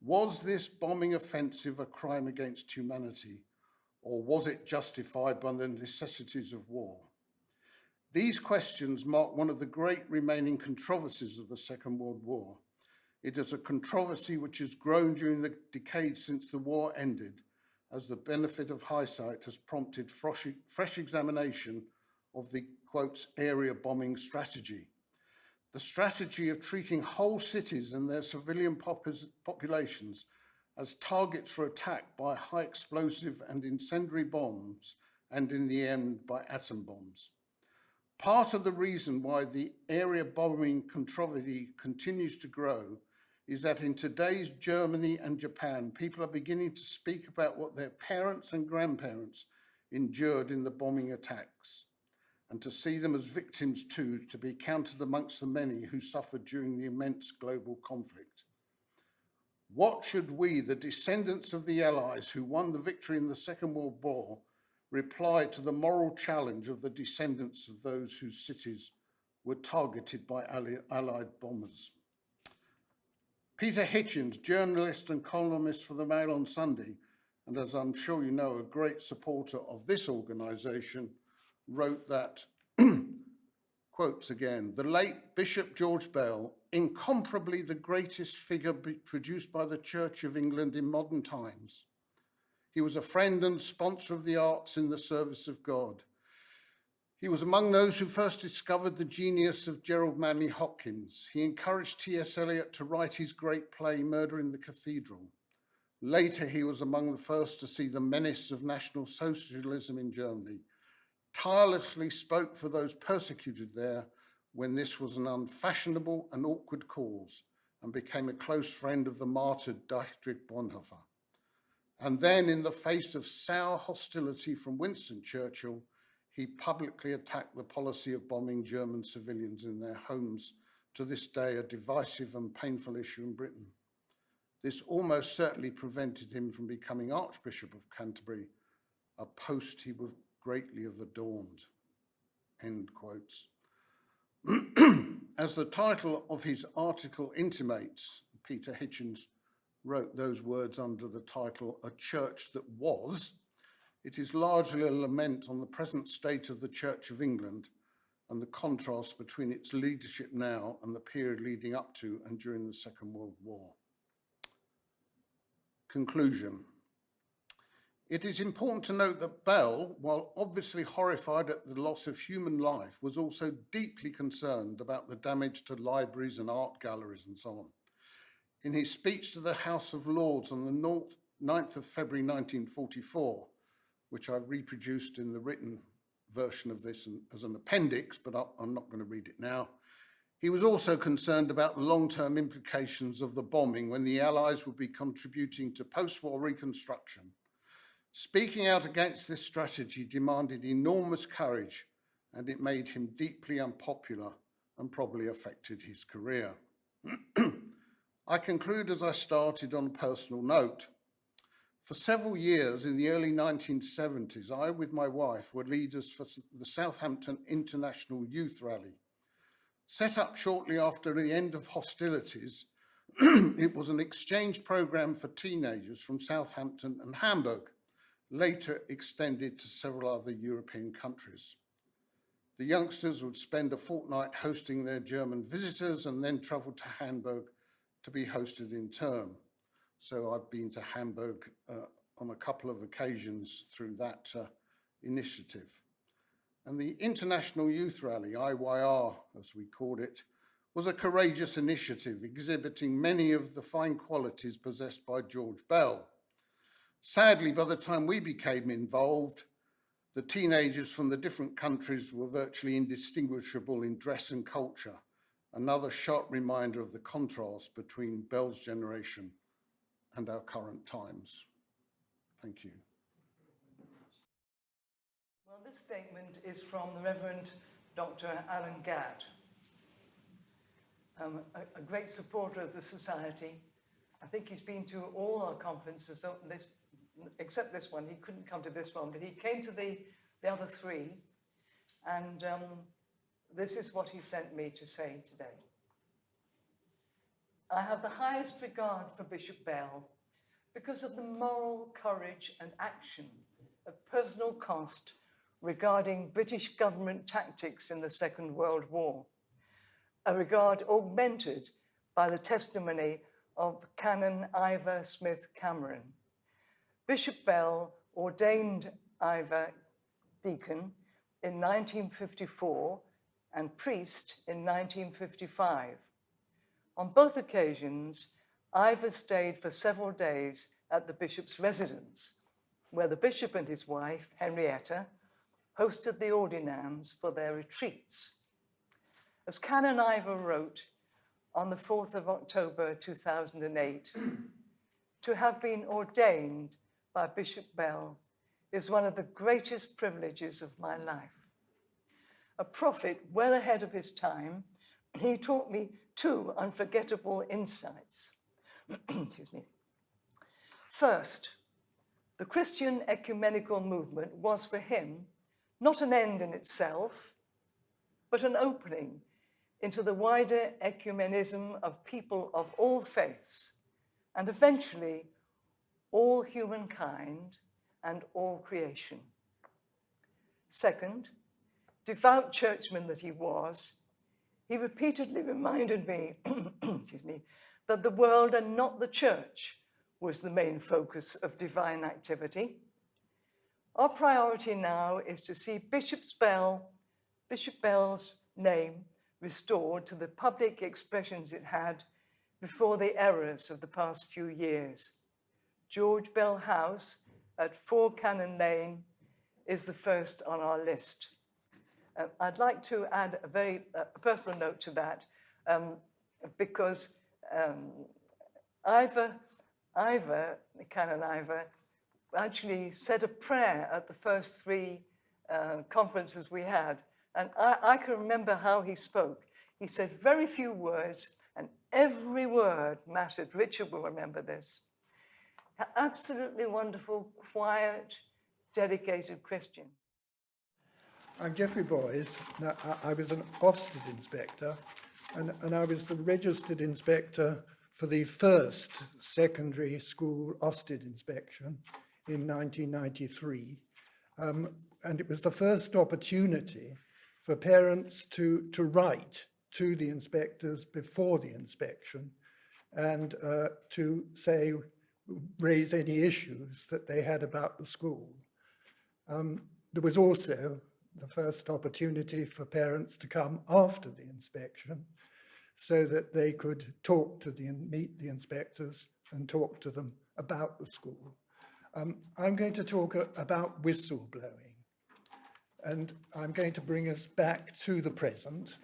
S4: Was this bombing offensive a crime against humanity, or was it justified by the necessities of war? These questions mark one of the great remaining controversies of the Second World War. It is a controversy which has grown during the decades since the war ended, as the benefit of hindsight has prompted fresh examination of the, quotes, area bombing strategy. The strategy of treating whole cities and their civilian populations as targets for attack by high explosive and incendiary bombs, and in the end by atom bombs. Part of the reason why the area bombing controversy continues to grow is that in today's Germany and Japan, people are beginning to speak about what their parents and grandparents endured in the bombing attacks, and to see them as victims too, to be counted amongst the many who suffered during the immense global conflict. What should we, the descendants of the Allies who won the victory in the Second World War, reply to the moral challenge of the descendants of those whose cities were targeted by Allied bombers? Peter Hitchens, journalist and columnist for the Mail on Sunday, and as I'm sure you know, a great supporter of this organisation, wrote that Quotes again, the late Bishop George Bell, incomparably the greatest figure produced by the Church of England in modern times. He was a friend and sponsor of the arts in the service of God. He was among those who first discovered the genius of Gerald Manley Hopkins. He encouraged T.S. Eliot to write his great play, Murder in the Cathedral. Later, he was among the first to see the menace of National Socialism in Germany, tirelessly spoke for those persecuted there when this was an unfashionable and awkward cause, and became a close friend of the martyred Dietrich Bonhoeffer. And then, in the face of sour hostility from Winston Churchill, he publicly attacked the policy of bombing German civilians in their homes, to this day a divisive and painful issue in Britain. This almost certainly prevented him from becoming Archbishop of Canterbury, a post he would greatly have adorned. End quotes. As the title of his article intimates, Peter Hitchens wrote those words under the title, A Church That Was. It is largely a lament on the present state of the Church of England and the contrast between its leadership now and the period leading up to and during the Second World War. Conclusion. It is important to note that Bell, while obviously horrified at the loss of human life, was also deeply concerned about the damage to libraries and art galleries and so on. In his speech to the House of Lords on the 9th of February 1944, which I've reproduced in the written version of this as an appendix, but I'm not going to read it now, he was also concerned about the long-term implications of the bombing when the Allies would be contributing to post-war reconstruction. Speaking out against this strategy demanded enormous courage, and it made him deeply unpopular and probably affected his career. I conclude as I started on a personal note. For several years in the early 1970s, I, with my wife, were leaders for the Southampton International Youth Rally. Set up shortly after the end of hostilities, it was an exchange program for teenagers from Southampton and Hamburg, later extended to several other European countries. The youngsters would spend a fortnight hosting their German visitors and then travel to Hamburg to be hosted in turn. So I've been to Hamburg on a couple of occasions through that initiative. And the International Youth Rally, IYR as we called it, was a courageous initiative exhibiting many of the fine qualities possessed by George Bell. Sadly, by the time we became involved, the teenagers from the different countries were virtually indistinguishable in dress and culture, another sharp reminder of the contrast between Bell's generation and our current times. Thank you.
S2: Well, this statement is from the Reverend Dr. Alan Gadd, a great supporter of the Society. I think he's been to all our conferences, so except this one. He couldn't come to this one, but he came to the other three, and this is what he sent me to say today. I have the highest regard for Bishop Bell because of the moral courage and action at personal cost regarding British government tactics in the Second World War, a regard augmented by the testimony of Canon Ivor Smith Cameron. Bishop Bell ordained Ivor deacon in 1954 and priest in 1955. On both occasions, Ivor stayed for several days at the bishop's residence, where the bishop and his wife, Henrietta, hosted the ordinands for their retreats. As Canon Ivor wrote on the 4th of October 2008, to have been ordained by Bishop Bell is one of the greatest privileges of my life. A prophet well ahead of his time, he taught me two unforgettable insights. Excuse me. First, the Christian ecumenical movement was for him not an end in itself, but an opening into the wider ecumenism of people of all faiths, and eventually all humankind and all creation. Second, devout churchman that he was, he repeatedly reminded me, excuse me, that the world and not the church was the main focus of divine activity. Our priority now is to see Bishop Bell's name restored to the public expressions it had before the errors of the past few years. George Bell House at 4 Cannon Lane is the first on our list. I'd like to add a very personal note to that, because Canon Ivor, actually said a prayer at the first 3 conferences we had. And I can remember how he spoke. He said very few words, and every word mattered. Richard will remember this. Absolutely wonderful, quiet, dedicated Christian.
S5: I'm Geoffrey Boys. Now, I was an Ofsted inspector, and I was the registered inspector for the first secondary school Ofsted inspection in 1993. And it was the first opportunity for parents to write to the inspectors before the inspection and to raise any issues that they had about the school. There was also the first opportunity for parents to come after the inspection so that they could meet the inspectors and talk to them about the school. I'm going to talk about whistleblowing, and I'm going to bring us back to the present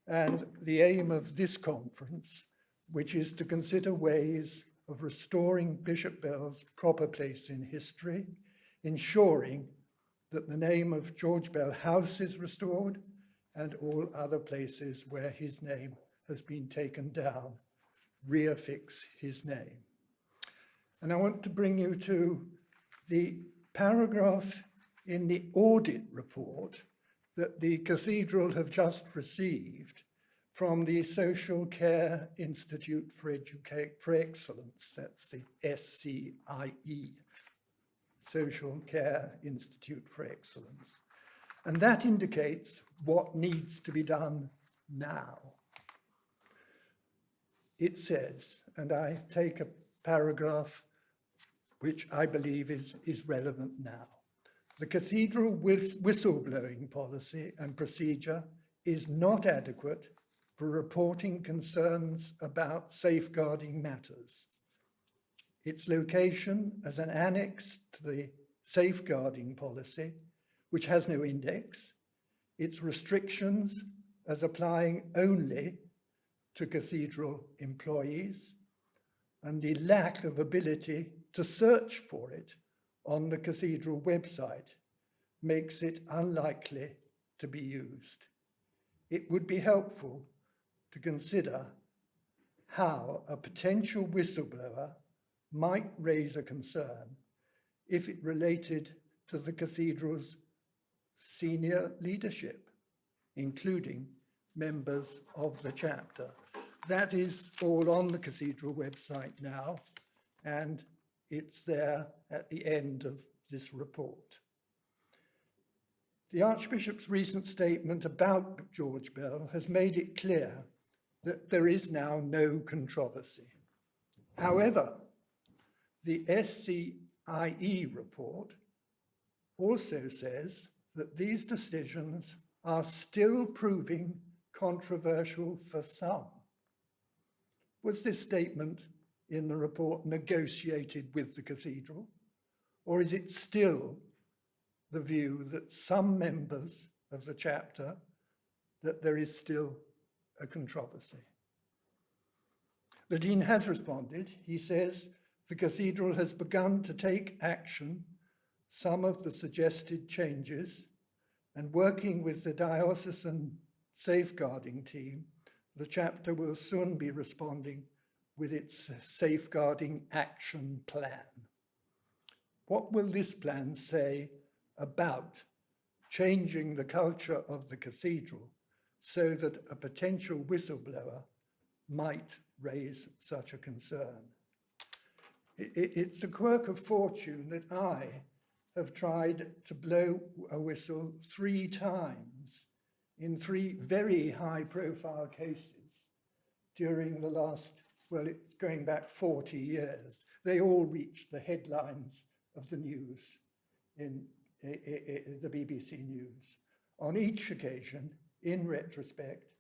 S5: and the aim of this conference, which is to consider ways of restoring Bishop Bell's proper place in history, ensuring that the name of George Bell House is restored and all other places where his name has been taken down, reaffix his name. And I want to bring you to the paragraph in the audit report that the Cathedral have just received from the Social Care Institute for Excellence, that's the SCIE, Social Care Institute for Excellence. And that indicates what needs to be done now. It says, and I take a paragraph which I believe is relevant now. The Cathedral whistleblowing policy and procedure is not adequate for reporting concerns about safeguarding matters. Its location as an annex to the safeguarding policy, which has no index, its restrictions as applying only to Cathedral employees, and the lack of ability to search for it on the Cathedral website makes it unlikely to be used. It would be helpful to consider how a potential whistleblower might raise a concern if it related to the Cathedral's senior leadership, including members of the chapter. That is all on the Cathedral website now, and it's there at the end of this report. The Archbishop's recent statement about George Bell has made it clear that there is now no controversy. However, the SCIE report also says that these decisions are still proving controversial for some. Was this statement in the report negotiated with the Cathedral, or is it still the view that some members of the chapter that there is still a controversy? The Dean has responded. He says the Cathedral has begun to take action, some of the suggested changes, and working with the diocesan safeguarding team, the chapter will soon be responding with its safeguarding action plan. What will this plan say about changing the culture of the Cathedral so that a potential whistleblower might raise such a concern? It's a quirk of fortune that I have tried to blow a whistle 3 times in 3 very high-profile cases during the last, well, it's going back 40 years. They all reached the headlines of the news in the BBC News. On each occasion, in retrospect,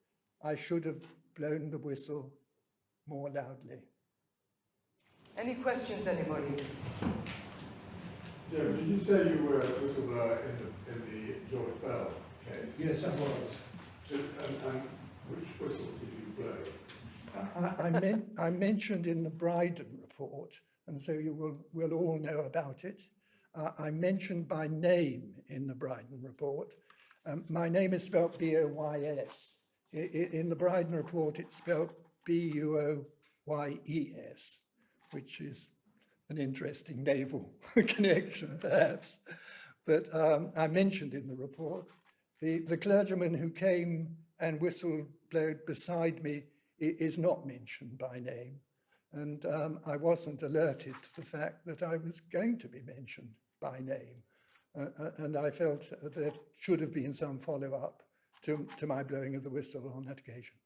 S5: I should have blown the whistle more loudly.
S2: Any questions, anybody?
S6: Jim, did you say you were a whistleblower in the George Bell case?
S5: Yes, I was.
S6: And which whistle did you blow?
S5: I mentioned in the Bryden report, and so you will all know about it. I mentioned by name in the Bryden report. My name is spelled B-O-Y-S. In the Bryden report, it's spelled B-U-O-Y-E-S, which is an interesting naval connection, perhaps. But I mentioned in the report, the clergyman who came and whistleblowed beside me is not mentioned by name. And I wasn't alerted to the fact that I was going to be mentioned by name. And I felt there should have been some follow-up to my blowing of the whistle on that occasion.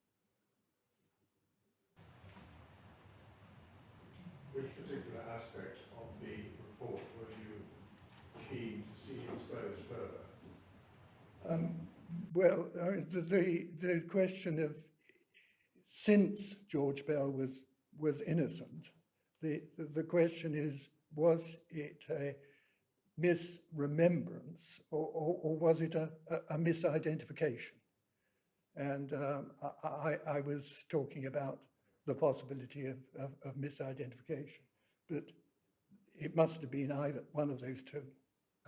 S6: Which particular aspect of the report were you keen to see exposed further?
S5: Well, I mean, the question of, since George Bell was innocent, the question is, was it a misremembrance or was it a misidentification? And I was talking about the possibility of misidentification, but it must have been either one of those two.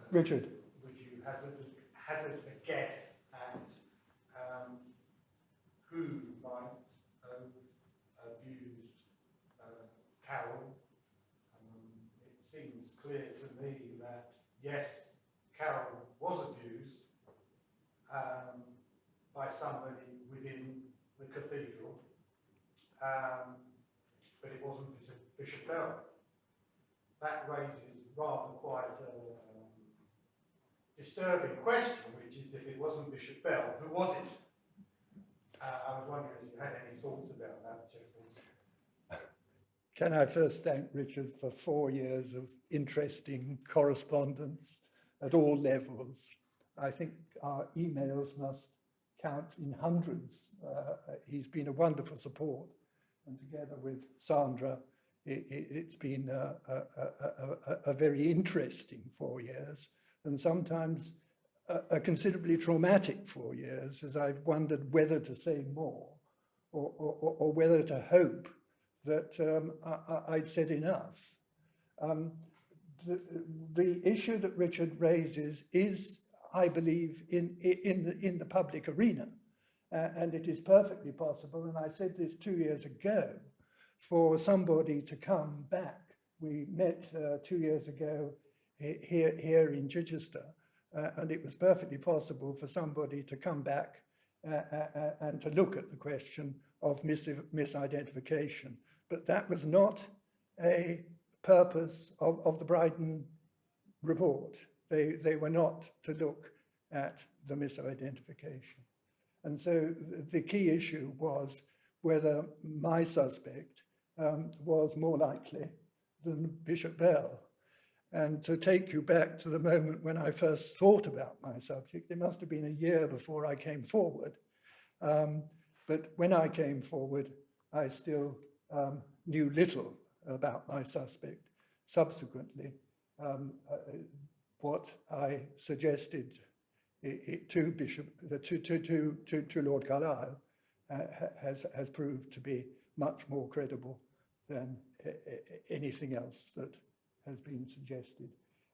S5: Richard?
S7: Would you hazard a guess at who might have abused Carol? It seems clear to me that, yes, Carol was abused by somebody within the cathedral, but it wasn't Bishop Bell. That raises rather quite a disturbing question, which is, if it wasn't Bishop Bell, who was it? I was wondering if you had any thoughts about that, Jeffrey.
S5: Can I first thank Richard for 4 years of interesting correspondence at all levels. I think our emails must count in hundreds. He's been a wonderful support, and together with Sandra, it's been a very interesting 4 years, and sometimes a considerably traumatic 4 years, as I've wondered whether to say more or whether to hope that I'd said enough. The issue that Richard raises is, I believe, in the public arena, and it is perfectly possible, and I said this 2 years ago, for somebody to come back. We met 2 years ago here in Chichester, and it was perfectly possible for somebody to come back and to look at the question of misidentification. But that was not a purpose of the Bryden report. They were not to look at the misidentification. And so the key issue was whether my suspect was more likely than Bishop Bell. And to take you back to the moment when I first thought about my subject, it must have been a year before I came forward. But when I came forward, I still knew little about my suspect. Subsequently, what I suggested to Lord Carlisle has proved to be much more credible than anything else that has been suggested.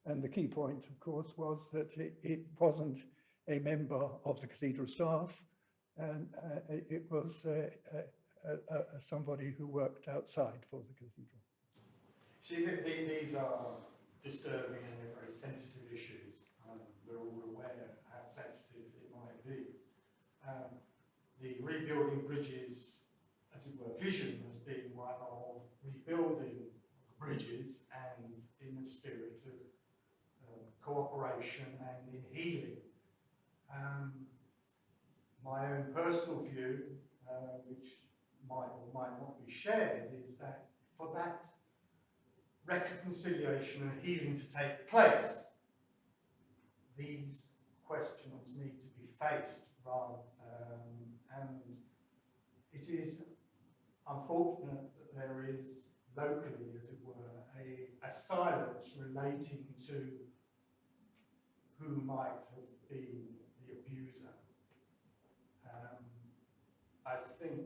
S5: And the key point, of course, was that it wasn't a member of the cathedral staff, and it was somebody who worked outside for the cathedral.
S7: See, these are disturbing and they're very sensitive issues. We're all aware how sensitive it might be. The rebuilding bridges, as it were, vision has been one of rebuilding bridges and in the spirit of cooperation and in healing. My own personal view, which might or might not be shared, is that for that reconciliation and healing to take place, these questions need to be faced rather, and it is unfortunate that there is locally, as it were, a silence relating to who might have been the abuser. I think,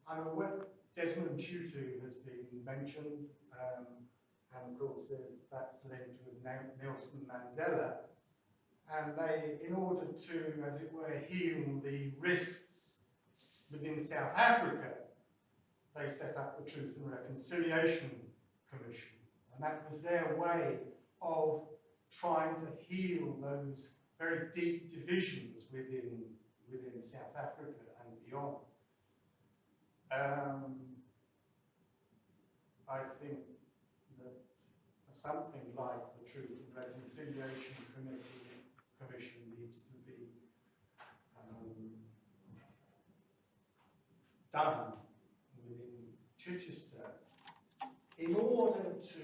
S7: I'm aware Desmond Tutu has been mentioned, and of course that's linked with Nelson Mandela, and they, in order to, as it were, heal the rifts within South Africa, they set up the Truth and Reconciliation Commission, and that was their way of trying to heal those very deep divisions within South Africa and beyond. I think that something like the Truth and Reconciliation Commission needs to be done within Chichester in order to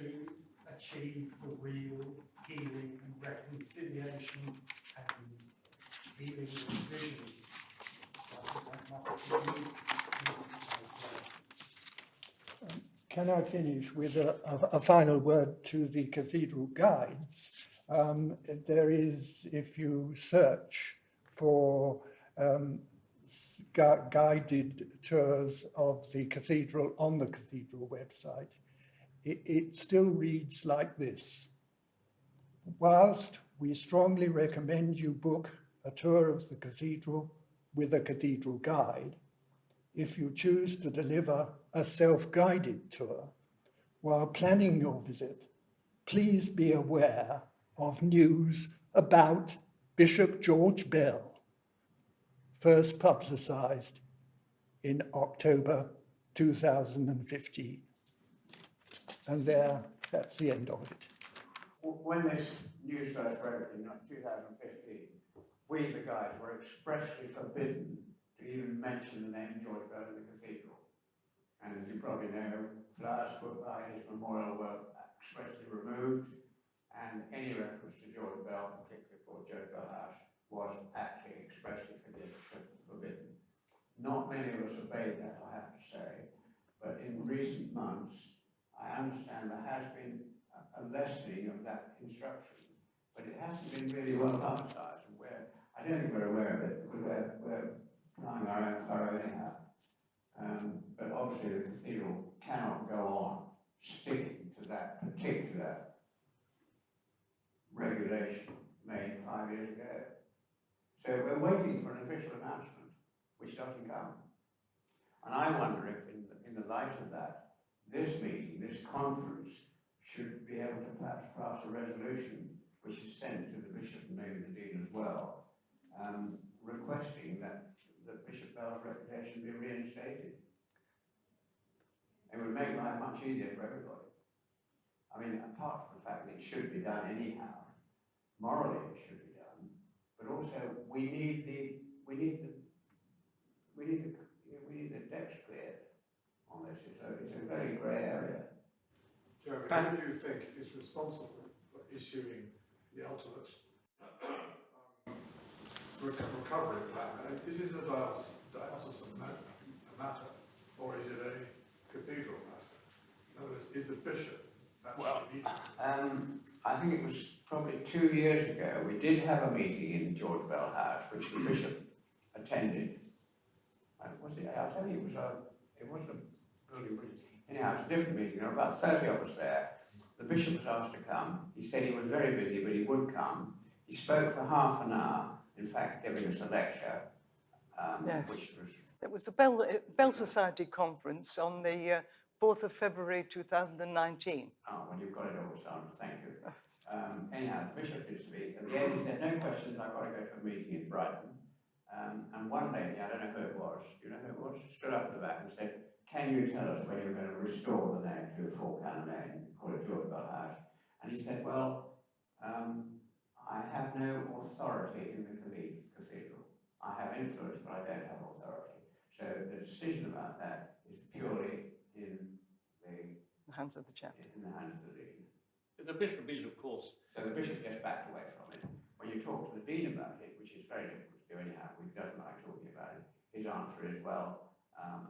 S7: achieve the real healing and reconciliation and healing of divisions. I think that must be
S5: Can I finish with a final word to the cathedral guides? There is, if you search for guided tours of the cathedral on the cathedral website, it still reads like this. Whilst we strongly recommend you book a tour of the cathedral with a cathedral guide, if you choose to deliver a self-guided tour while planning your visit, please be aware of news about Bishop George Bell, first publicised in October 2015. And that's the end of it.
S3: When this news first broke in 2015, we, the guides, were expressly forbidden to even mention the name George Bell in the cathedral. And as you probably know, flowers put by his memorial were expressly removed, and any reference to George Bell, particularly for George Bell House, was actually expressly forbidden. Not many of us obeyed that, I have to say, but in recent months, I understand there has been a lessening of that instruction, but it hasn't been really well publicised, and I don't think we're aware of it, because we're plying our own furrow anyhow. But obviously the cathedral cannot go on sticking to that particular regulation made 5 years ago. So we're waiting for an official announcement, which doesn't come. And I wonder if in the light of that, this meeting, this conference, should be able to perhaps pass a resolution which is sent to the bishop and maybe the dean as well, requesting that Bishop Bell's reputation be reinstated. It would make life much easier for everybody. I mean, apart from the fact that it should be done anyhow, morally it should be done, but also we need the decks cleared on this. It's a very grey area.
S6: Jeremy, who do you think is responsible for issuing the ultimate recovery plan? Is this a diocesan matter, or is it a cathedral matter? In other words, is the bishop actually needed?
S3: I think it was probably 2 years ago, we did have a meeting in George Bell House, which the bishop attended. I think it was a building bridge. Anyhow, it's a different meeting. There were about 30 of us there. The bishop was asked to come. He said he was very busy, but he would come. He spoke for half an hour, in fact, giving us a lecture,
S2: Yes.
S3: which was...
S2: It was the Bell Society conference on the 4th of February 2019.
S3: Oh, well, you've got it all, Sandra, thank you. Anyhow, the bishop did speak. At the end, he said, no questions, I've got to go to a meeting in Brighton. And one lady, I don't know who it was, do you know who it was? Stood up at the back and said, can you tell us when you're going to restore the name to a full canon name, call it George Bell House? And he said, well, I have no authority in the cathedral. I have influence, but I don't have authority. So the decision about that is purely in
S2: The hands of the chapter.
S3: in the hands of the dean.
S1: The bishop is, of course,
S3: So the bishop just backed away from it. When you talk to the dean about it, which is very difficult to do anyhow, he doesn't like talking about it, his answer is, well,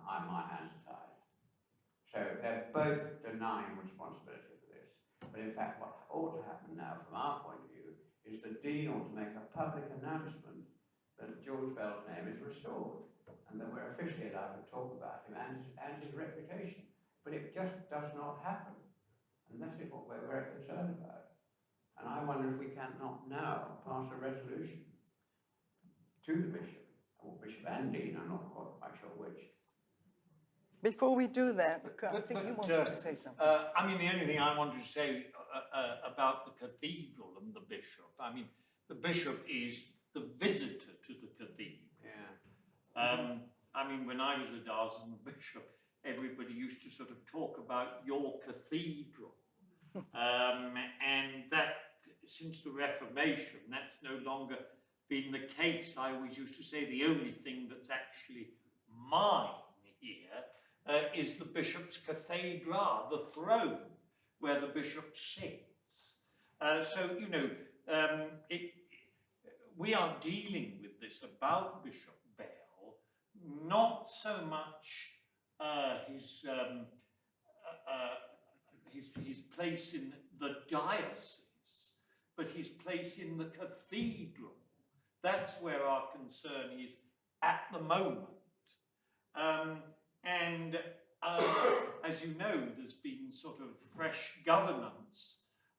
S3: my hands are tied. So they're both denying responsibility for this. But in fact, what ought to happen now from our point of view is the dean ought to make a public announcement that George Bell's name is restored and that we're officially allowed to talk about him and his reputation. But it just does not happen. And that is what we're very concerned about. And I wonder if we cannot now pass a resolution to the bishop, or bishop and dean, I'm not quite sure which.
S2: Before we do that, I think you wanted to say something.
S1: I mean, the only thing I wanted to say about the cathedral and the bishop, I mean, the bishop is the visitor to the cathedral.
S3: Yeah.
S1: I mean, when I was a diocesan bishop, everybody used to sort of talk about your cathedral. And that, since the Reformation, that's no longer been the case. I always used to say the only thing that's actually mine here is the bishop's cathedra, the throne where the bishop sits. So, you know, we are dealing with this about Bishop Bell, not so much his place in the diocese, but his place in the cathedral. That's where our concern is at the moment. As you know, there's been sort of fresh governance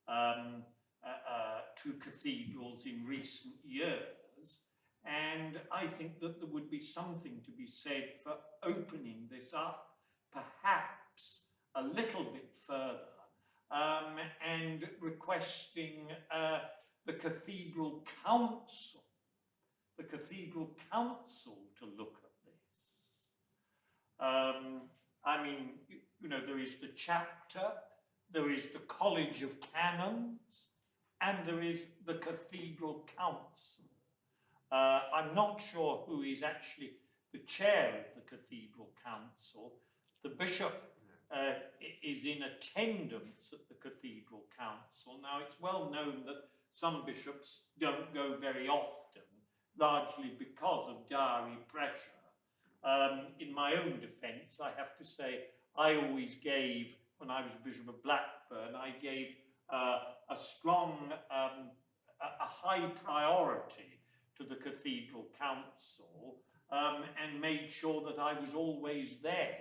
S1: to cathedrals in recent years, and I think that there would be something to be said for opening this up, perhaps a little bit further, and requesting the Cathedral Council to look at this. I mean, you know, there is the chapter, there is the College of Canons, and there is the Cathedral Council. I'm not sure who is actually the chair of the Cathedral Council. The bishop is in attendance at the Cathedral Council. Now, it's well known that some bishops don't go very often, largely because of diary pressure. In my own defence, I have to say, I always gave, when I was Bishop of Blackburn, I gave a strong, a high priority to the Cathedral Council and made sure that I was always there.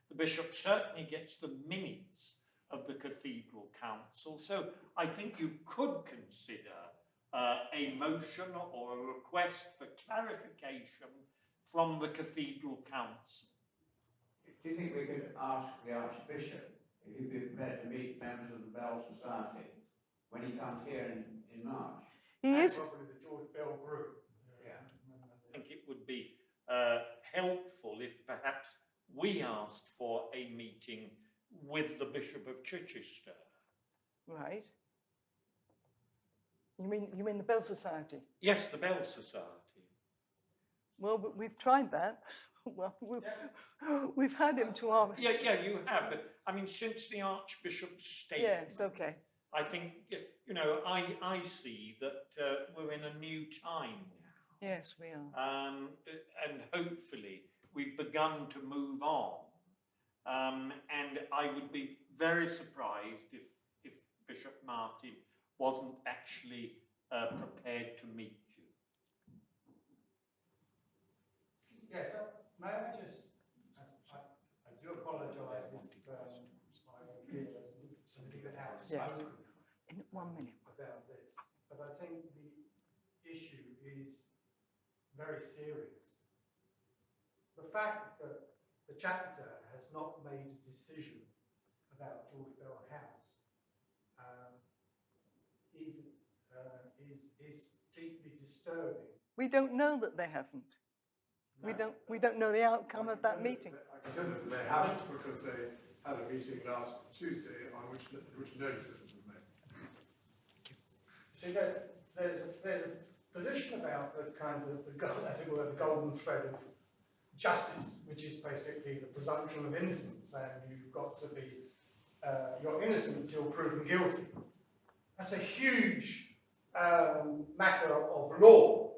S1: The bishop certainly gets the minutes of the Cathedral Council, so I think you could consider a motion or a request for clarification from the Cathedral Council.
S3: Do you think we could ask the Archbishop if he'd be prepared to meet members of the Bell Society when he comes here in March?
S2: He is.
S7: Probably the George Bell Group.
S3: Yeah.
S1: I think it would be helpful if perhaps we asked for a meeting with the Bishop of Chichester.
S2: Right. You mean the Bell Society?
S1: Yes, the Bell Society.
S2: Well, but we've tried that. Well, we've had him to our...
S1: Yeah, you have, but I mean, since the Archbishop's statement,
S2: Yes, okay.
S1: I think, you know, I see that we're in a new time now.
S2: Yes, we are.
S1: And hopefully we've begun to move on. And I would be very surprised if Bishop Martin wasn't actually prepared to meet you.
S7: Yes, may I just, I do apologise if my peers have
S2: Yes.
S7: spoken
S2: In 1 minute.
S7: about this, but I think the issue is very serious. The fact that the chapter has not made a decision about George Bell House is deeply disturbing.
S2: We don't know that they haven't. We don't know the outcome of that meeting.
S6: I can tell you that they haven't, because they had a meeting last Tuesday on which no decision was made.
S7: See, there's a kind of, as it were, the golden thread of justice, which is basically the presumption of innocence, and you've got to be, you're innocent until proven guilty. That's a huge matter of law,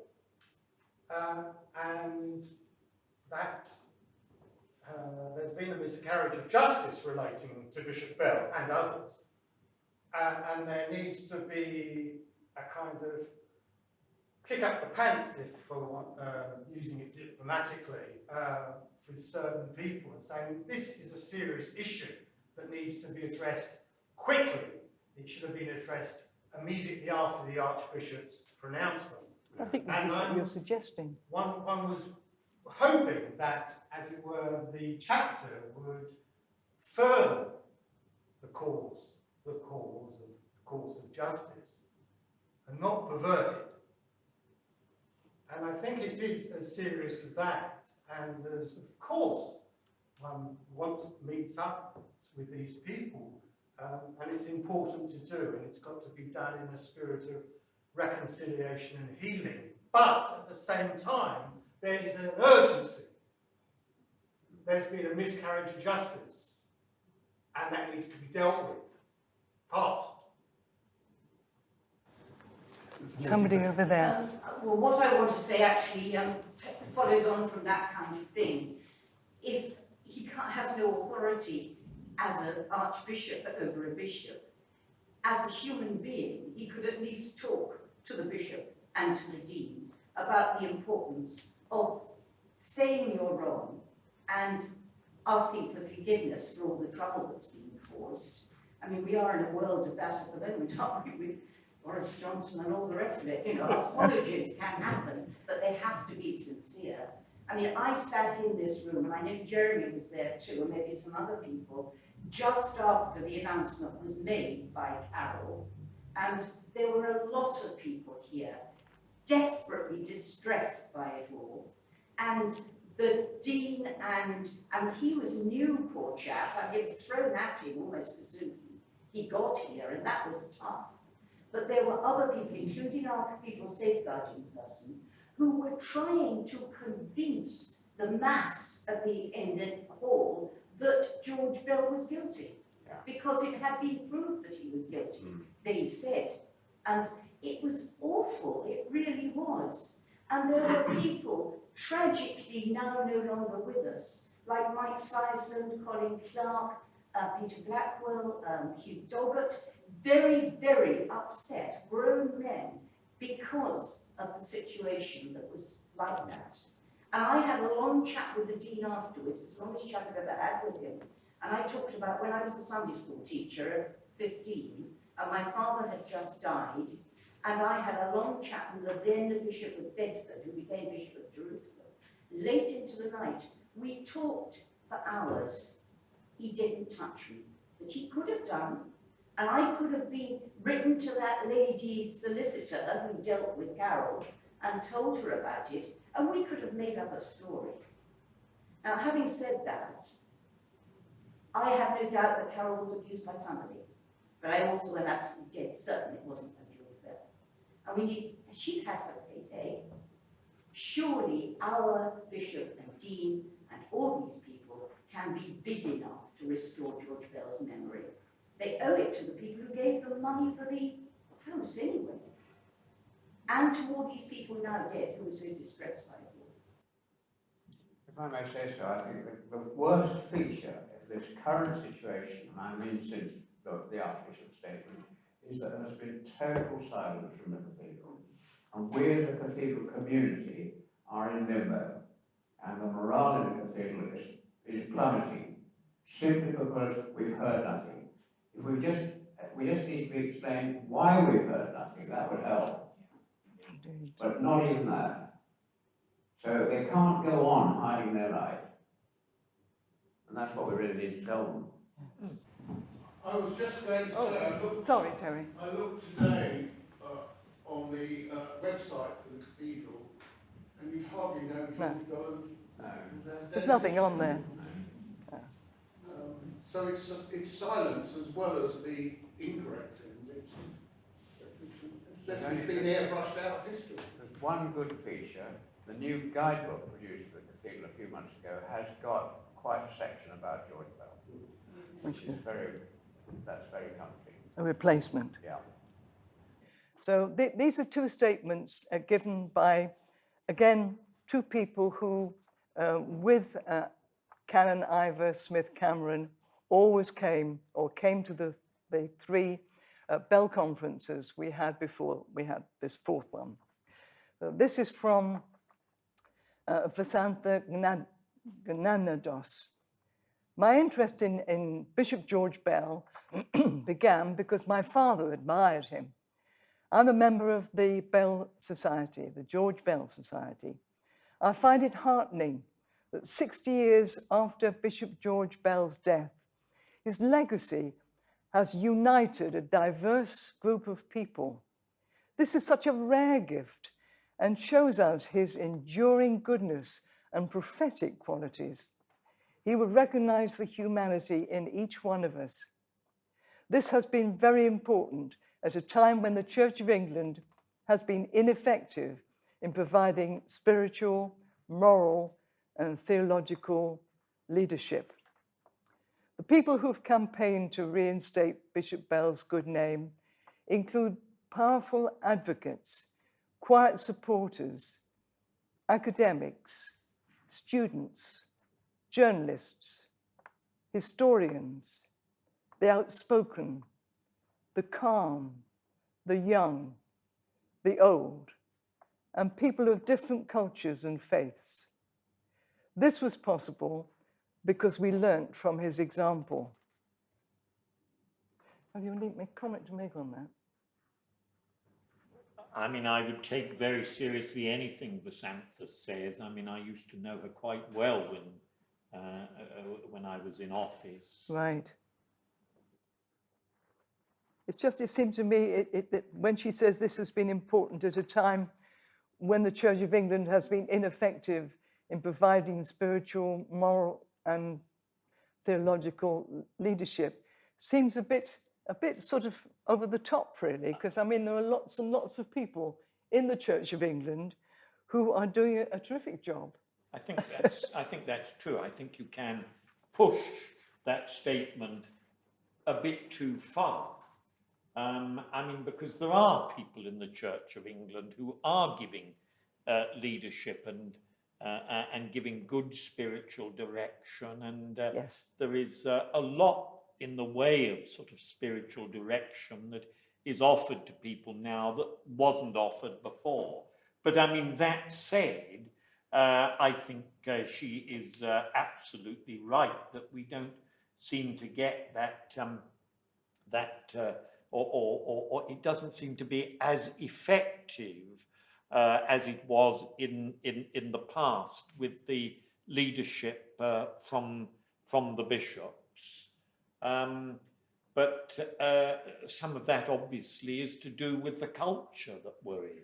S7: and that there's been a miscarriage of justice relating to Bishop Bell and others, and there needs to be a kind of kick up the pants, if for using it diplomatically, for certain people, and saying this is a serious issue that needs to be addressed quickly. It should have been addressed immediately after the Archbishop's pronouncement.
S2: I think this is what you're suggesting.
S7: One was hoping that, as it were, the chapter would further the cause of justice, and not pervert it. And I think it is as serious as that. And as, of course, one meets up with these people, and it's important to do, and it's got to be done in a spirit of reconciliation and healing. But at the same time, there is an urgency. There's been a miscarriage of justice, and that needs to be dealt with fast.
S2: Somebody over there.
S8: Well, what I want to say actually follows on from that kind of thing. If he has no authority as an archbishop over a bishop, as a human being, he could at least talk to the bishop and to the dean about the importance of saying you're wrong and asking for forgiveness for all the trouble that's been caused. I mean, we are in a world of that at the moment, aren't we, with Boris Johnson and all the rest of it. You know, apologies can happen, but they have to be sincere. I mean, I sat in this room, and I know Jeremy was there too, and maybe some other people, just after the announcement was made by Carol, and there were a lot of people here desperately distressed by it all, and the dean, and he was new, poor chap. I mean, it was thrown at him almost as soon as he got here, and that was tough. But there were other people, including our cathedral safeguarding person, who were trying to convince the mass at the end of the hall that George Bell was guilty, because it had been proved that he was guilty, they said. And it was awful, it really was. And there were people, tragically now no longer with us, like Mike Seisland, Colin Clark, Peter Blackwell, Hugh Doggett, very, very upset, grown men, because of the situation that was like that. And I had a long chat with the dean afterwards, as longest chat I've ever had with him. And I talked about when I was a Sunday school teacher at 15, and my father had just died, and I had a long chat with the then Bishop of Bedford, who became Bishop of Jerusalem. Late into the night, we talked for hours. He didn't touch me, but he could have done. And I could have been written to that lady's solicitor who dealt with Carol and told her about it, and we could have made up a story. Now, having said that, I have no doubt that Carol was abused by somebody, but I also am absolutely dead certain it wasn't a George Bell. And we need, she's had her payday. Surely our bishop and dean and all these people can be big enough to restore George Bell's memory. They owe it to the people who gave them money for the house anyway. And to all these people now dead who are so distressed by it all.
S3: If I may say so, I think that the worst feature of this current situation, and I mean since the Archbishop's statement, is that there has been total silence from the cathedral. And we as a cathedral community are in limbo. And the morale in the cathedral is plummeting, simply because we've heard nothing. If we just need to be explained why we've heard nothing, that would help.
S2: Indeed.
S3: But not even that. So they can't go on hiding their light. And that's what we really need to tell them.
S4: I was just going to say,
S2: Sorry, Terry.
S4: I looked today on the website for the cathedral, and you'd hardly know George Bell as
S2: There's nothing on there.
S4: So it's silence as well as the incorrect things. It's
S7: It's been airbrushed out of history.
S3: There's one good feature. The new guidebook produced for the cathedral a few months ago has got quite a section about George Bell.
S2: That's
S3: It's
S2: good.
S3: that's very comforting.
S2: A replacement.
S3: Yeah.
S2: So these are two statements given by, again, two people who, with Canon Ivor Smith Cameron, always came to the three Bell conferences we had before we had this fourth one. This is from Vasantha Gnanados. My interest in Bishop George Bell began because my father admired him. I'm a member of the Bell Society, the George Bell Society. I find it heartening that 60 years after Bishop George Bell's death, his legacy has united a diverse group of people. This is such a rare gift and shows us his enduring goodness and prophetic qualities. He would recognize the humanity in each one of us. This has been very important at a time when the Church of England has been ineffective in providing spiritual, moral, and theological leadership. The people who've campaigned to reinstate Bishop Bell's good name include powerful advocates, quiet supporters, academics, students, journalists, historians, the outspoken, the calm, the young, the old, and people of different cultures and faiths. This was possible because we learnt from his example. Have you any comment to make on that?
S1: I mean, I would take very seriously anything Vasantha says. I mean, I used to know her quite well when I was in office.
S2: Right. It seemed to me that when she says this has been important at a time when the Church of England has been ineffective in providing spiritual, moral, and theological leadership, seems a bit sort of over the top, really, because I mean there are lots and lots of people in the Church of England who are doing a terrific job.
S1: I think that's true. I think you can push that statement a bit too far. I mean, because there are people in the Church of England who are giving leadership and giving good spiritual direction, and
S2: Yes.
S1: there is a lot in the way of sort of spiritual direction that is offered to people now that wasn't offered before. But I mean, that said, I think she is absolutely right that we don't seem to get or it doesn't seem to be as effective as it was in the past with the leadership from the bishops. But some of that obviously is to do with the culture that we're in.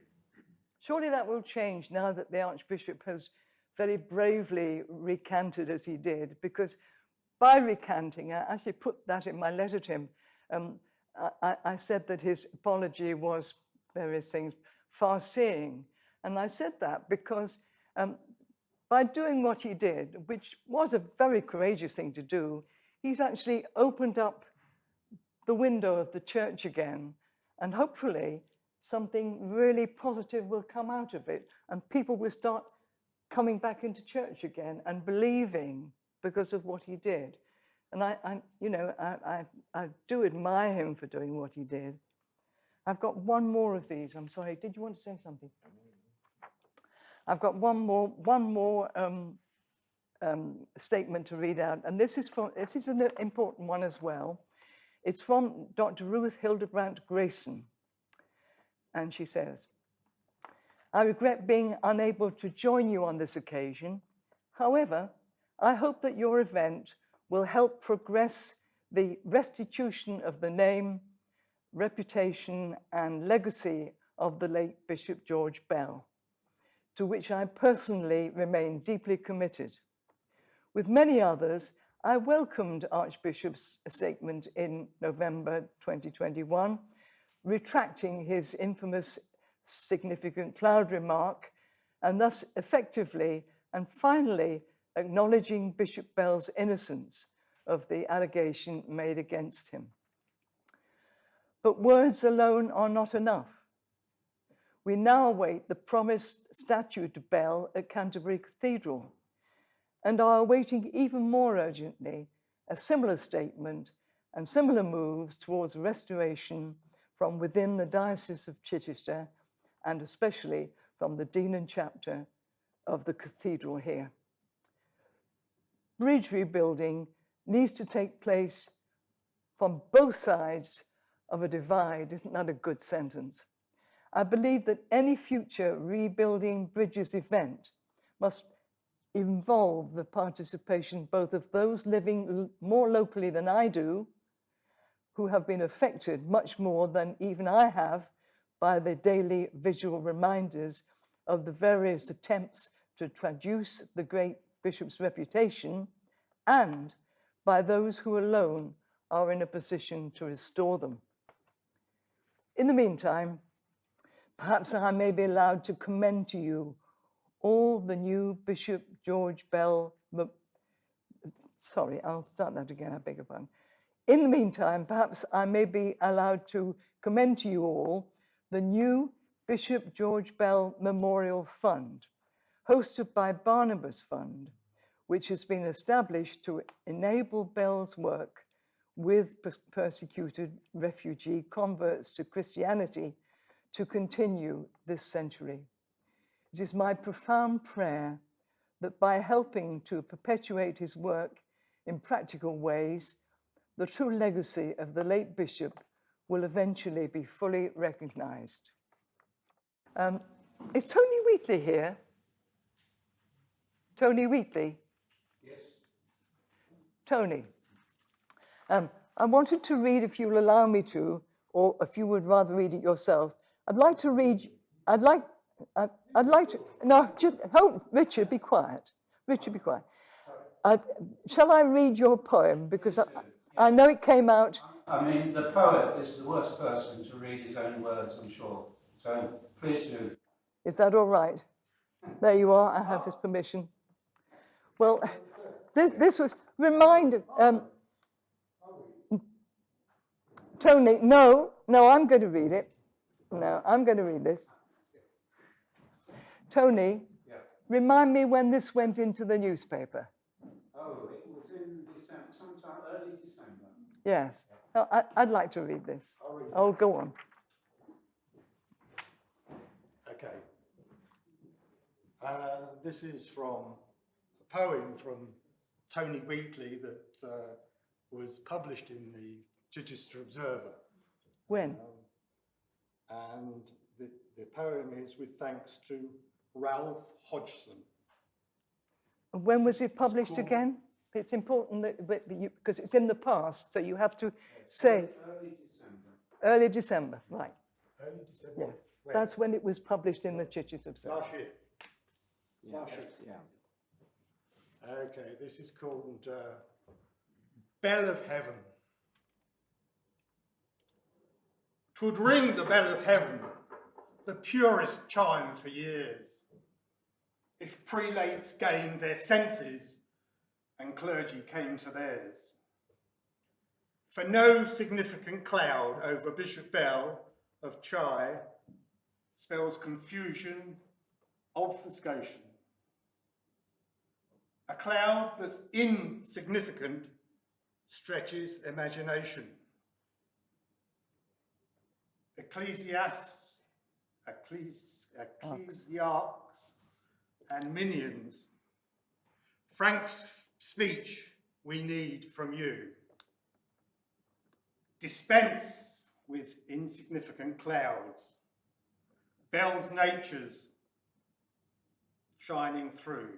S2: Surely that will change now that the Archbishop has very bravely recanted as he did, because by recanting, I actually put that in my letter to him, I said that his apology was various things, far-seeing. And I said that because by doing what he did, which was a very courageous thing to do, he's actually opened up the window of the church again, and hopefully something really positive will come out of it, and people will start coming back into church again and believing because of what he did. And I do admire him for doing what he did. I've got one more of these. I'm sorry, did you want to say something? I've got one more statement to read out, and this is an important one as well. It's from Dr. Ruth Hildebrandt Grayson, and she says, I regret being unable to join you on this occasion. However, I hope that your event will help progress the restitution of the name, reputation, and legacy of the late Bishop George Bell, to which I personally remain deeply committed. With many others, I welcomed Archbishop's statement in November 2021 retracting his infamous significant cloud remark, and thus effectively and finally acknowledging Bishop Bell's innocence of the allegation made against him. But words alone are not enough. We now await the promised statue to Bell at Canterbury Cathedral, and are awaiting even more urgently a similar statement and similar moves towards restoration from within the Diocese of Chichester, and especially from the Dean and Chapter of the cathedral here. Bridge rebuilding needs to take place from both sides of a divide. Isn't that a good sentence? I believe that any future rebuilding bridges event must involve the participation both of those living more locally than I do, who have been affected much more than even I have by the daily visual reminders of the various attempts to traduce the great bishop's reputation, and by those who alone are in a position to restore them. In the meantime, perhaps I may be allowed to commend to you all the new Bishop George Bell, sorry, I'll start that again, I beg your pardon. In the meantime, perhaps I may be allowed to commend to you all the new Bishop George Bell Memorial Fund, hosted by Barnabas Fund, which has been established to enable Bell's work with persecuted refugee converts to Christianity to continue this century. It is my profound prayer that by helping to perpetuate his work in practical ways, the true legacy of the late bishop will eventually be fully recognized. Is Tony Wheatley here? Tony Wheatley?
S3: Yes.
S2: Tony. I wanted to read, if you'll allow me to, or if you would rather read it yourself. I'd like to read, no, just, hold, Richard, be quiet. Richard, be quiet. Shall I read your poem? Because I know it came out.
S9: I mean, the poet is the worst person to read his own words, I'm sure. So please do.
S2: Is that all right? There you are, I have his permission. Well, this was, remind, Tony, no, I'm going to read it. No, I'm going to read this. Tony,
S9: Yeah.
S2: remind me when this went into the newspaper.
S9: Oh, it was in December, sometime early December.
S2: Yes. No, I'd like to read this. Oh, go on.
S7: Okay. This is from a poem from Tony Wheatley that was published in the Chichester Observer.
S2: When?
S7: And the poem is with thanks to Ralph Hodgson.
S2: When was it published
S7: called-
S2: again? It's important that because it's in the past, so you have to say
S9: Early December.
S2: early December, right?
S7: Early December.
S2: Yeah,
S7: When?
S2: that's when it was published in the Chichester Observer.
S7: Last year. Last year.
S9: Yeah.
S7: Okay, this is called Bell of Heaven. 'Twould ring the bell of heaven, the purest chime for years, if prelates gained their senses and clergy came to theirs. For no significant cloud over Bishop Bell of Chai spells confusion, obfuscation. A cloud that's insignificant stretches imagination. Ecclesiarchs and minions. Frank's speech we need from you. Dispense with insignificant clouds. Bell's nature's shining through.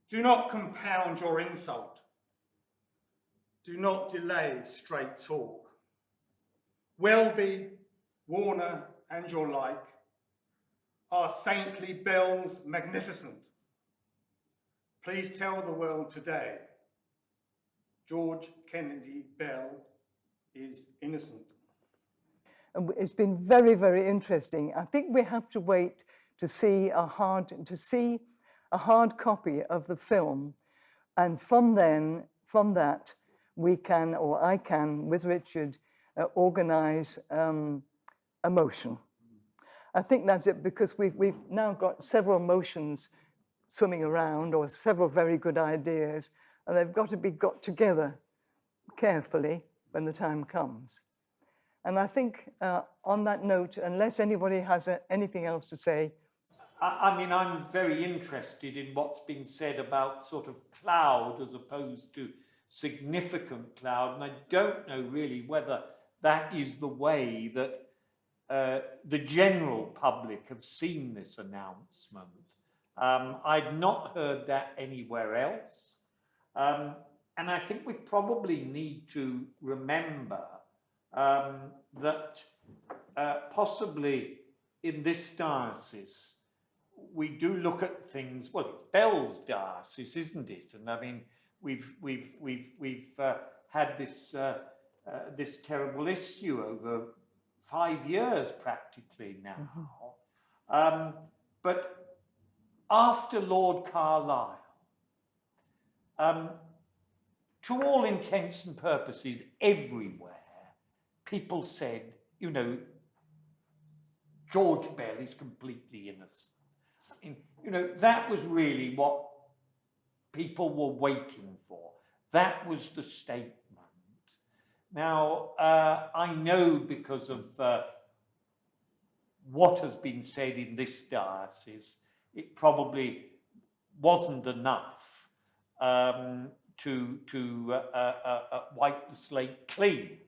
S7: Do not compound your insult. Do not delay straight talk. Welby, Warner, and your like are saintly bells magnificent. Please tell the world today, George Kennedy Bell is innocent.
S2: And it's been very, very interesting. I think we have to wait to see a hard copy of the film, and from that, we can, or I can, with Richard, organise a motion. I think that's it, because we've now got several motions swimming around, or several very good ideas, and they've got to be got together carefully when the time comes. And I think on that note, unless anybody has anything else to say.
S1: I mean, I'm very interested in what's been said about sort of cloud as opposed to significant cloud, and I don't know really whether that is the way that the general public have seen this announcement. I've not heard that anywhere else. And I think we probably need to remember that possibly in this diocese, we do look at things, well, it's Bell's diocese, isn't it? And I mean, we've had this, this terrible issue over 5 years practically now. But after Lord Carlisle, to all intents and purposes, everywhere, people said, you know, George Bell is completely innocent. You know, that was really what people were waiting for. That was the statement. Now, I know because of what has been said in this diocese, it probably wasn't enough to wipe the slate clean.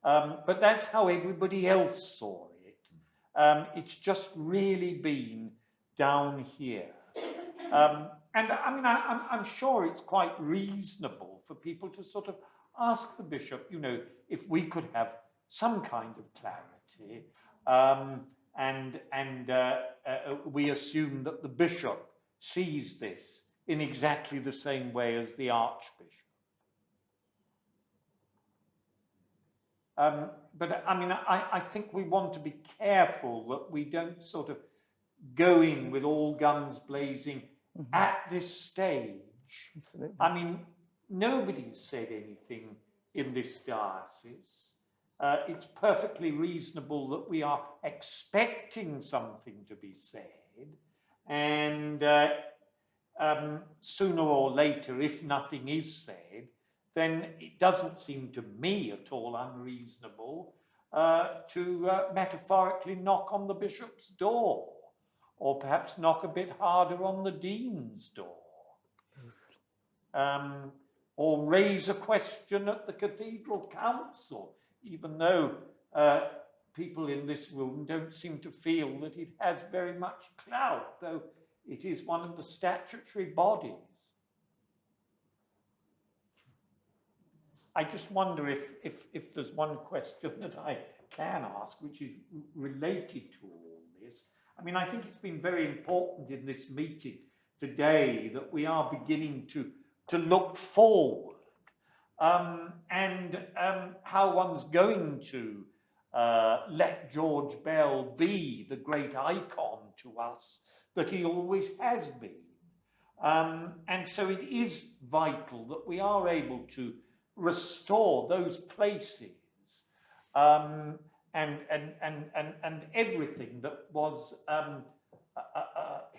S1: But that's how everybody else saw it. It's just really been down here. And I mean, I'm sure it's quite reasonable for people to sort of ask the bishop, you know, if we could have some kind of clarity, and we assume that the bishop sees this in exactly the same way as the archbishop. But I mean, I think we want to be careful that we don't sort of go in with all guns blazing at this stage.
S2: Absolutely.
S1: I mean, nobody's said anything in this diocese. It's perfectly reasonable that we are expecting something to be said, and sooner or later, if nothing is said, then it doesn't seem to me at all unreasonable to metaphorically knock on the bishop's door, or perhaps knock a bit harder on the dean's door, or raise a question at the cathedral council, even though people in this room don't seem to feel that it has very much clout, though it is one of the statutory bodies. I just wonder if there's one question that I can ask, which is related to all this. I mean, I think it's been very important in this meeting today that we are beginning to look forward, and how one's going to let George Bell be the great icon to us that he always has been. And so it is vital that we are able to restore those places and everything that was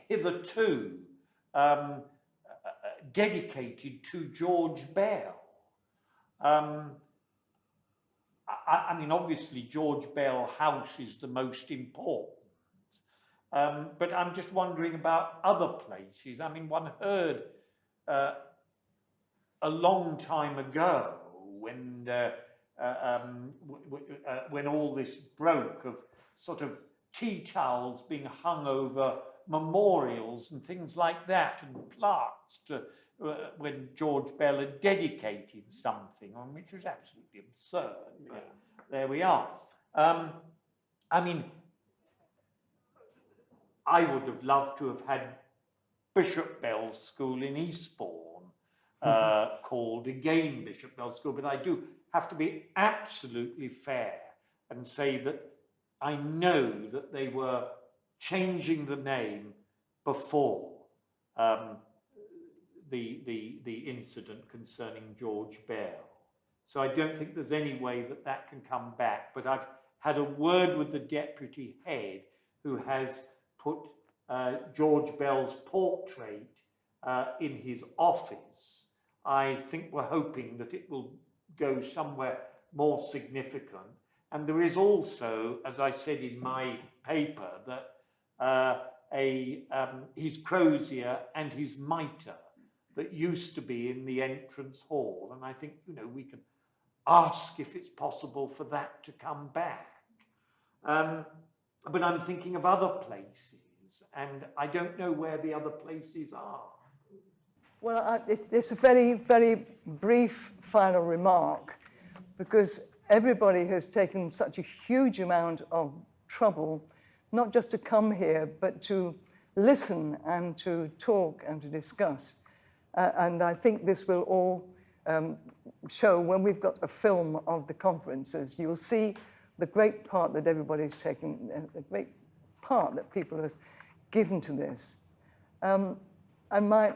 S1: hitherto dedicated to George Bell. I mean, obviously, George Bell House is the most important, but I'm just wondering about other places. I mean, one heard a long time ago when all this broke, of sort of tea towels being hung over memorials and things like that, and plaques to when George Bell had dedicated something, on which was absolutely absurd. But there we are. I mean, I would have loved to have had Bishop Bell's School in Eastbourne called again Bishop Bell's School, but I do have to be absolutely fair and say that I know that they were changing the name before the incident concerning George Bell. So I don't think there's any way that that can come back. But I've had a word with the deputy head, who has put George Bell's portrait in his office. I think we're hoping that it will go somewhere more significant. And there is also, as I said in my paper, that his crozier and his mitre that used to be in the entrance hall. And I think, you know, we can ask if it's possible for that to come back. But I'm thinking of other places, and I don't know where the other places are.
S2: Well, it's a very, very brief final remark, because everybody has taken such a huge amount of trouble, not just to come here, but to listen and to talk and to discuss. And I think this will all show when we've got a film of the conferences. You'll see the great part that everybody's taken, the great part that people have given to this. And my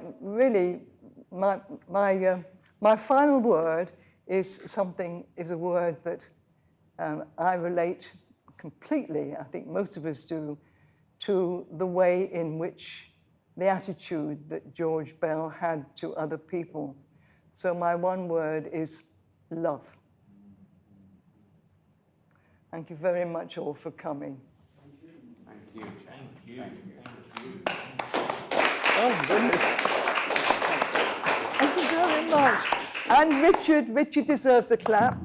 S2: final word is a word that I relate completely, I think most of us do, to the way in which the attitude that George Bell had to other people. So my one word is love. Thank you very much all for coming.
S1: Thank you. Thank you. Thank you.
S2: Oh, goodness. Thank you very much. And Richard deserves a clap.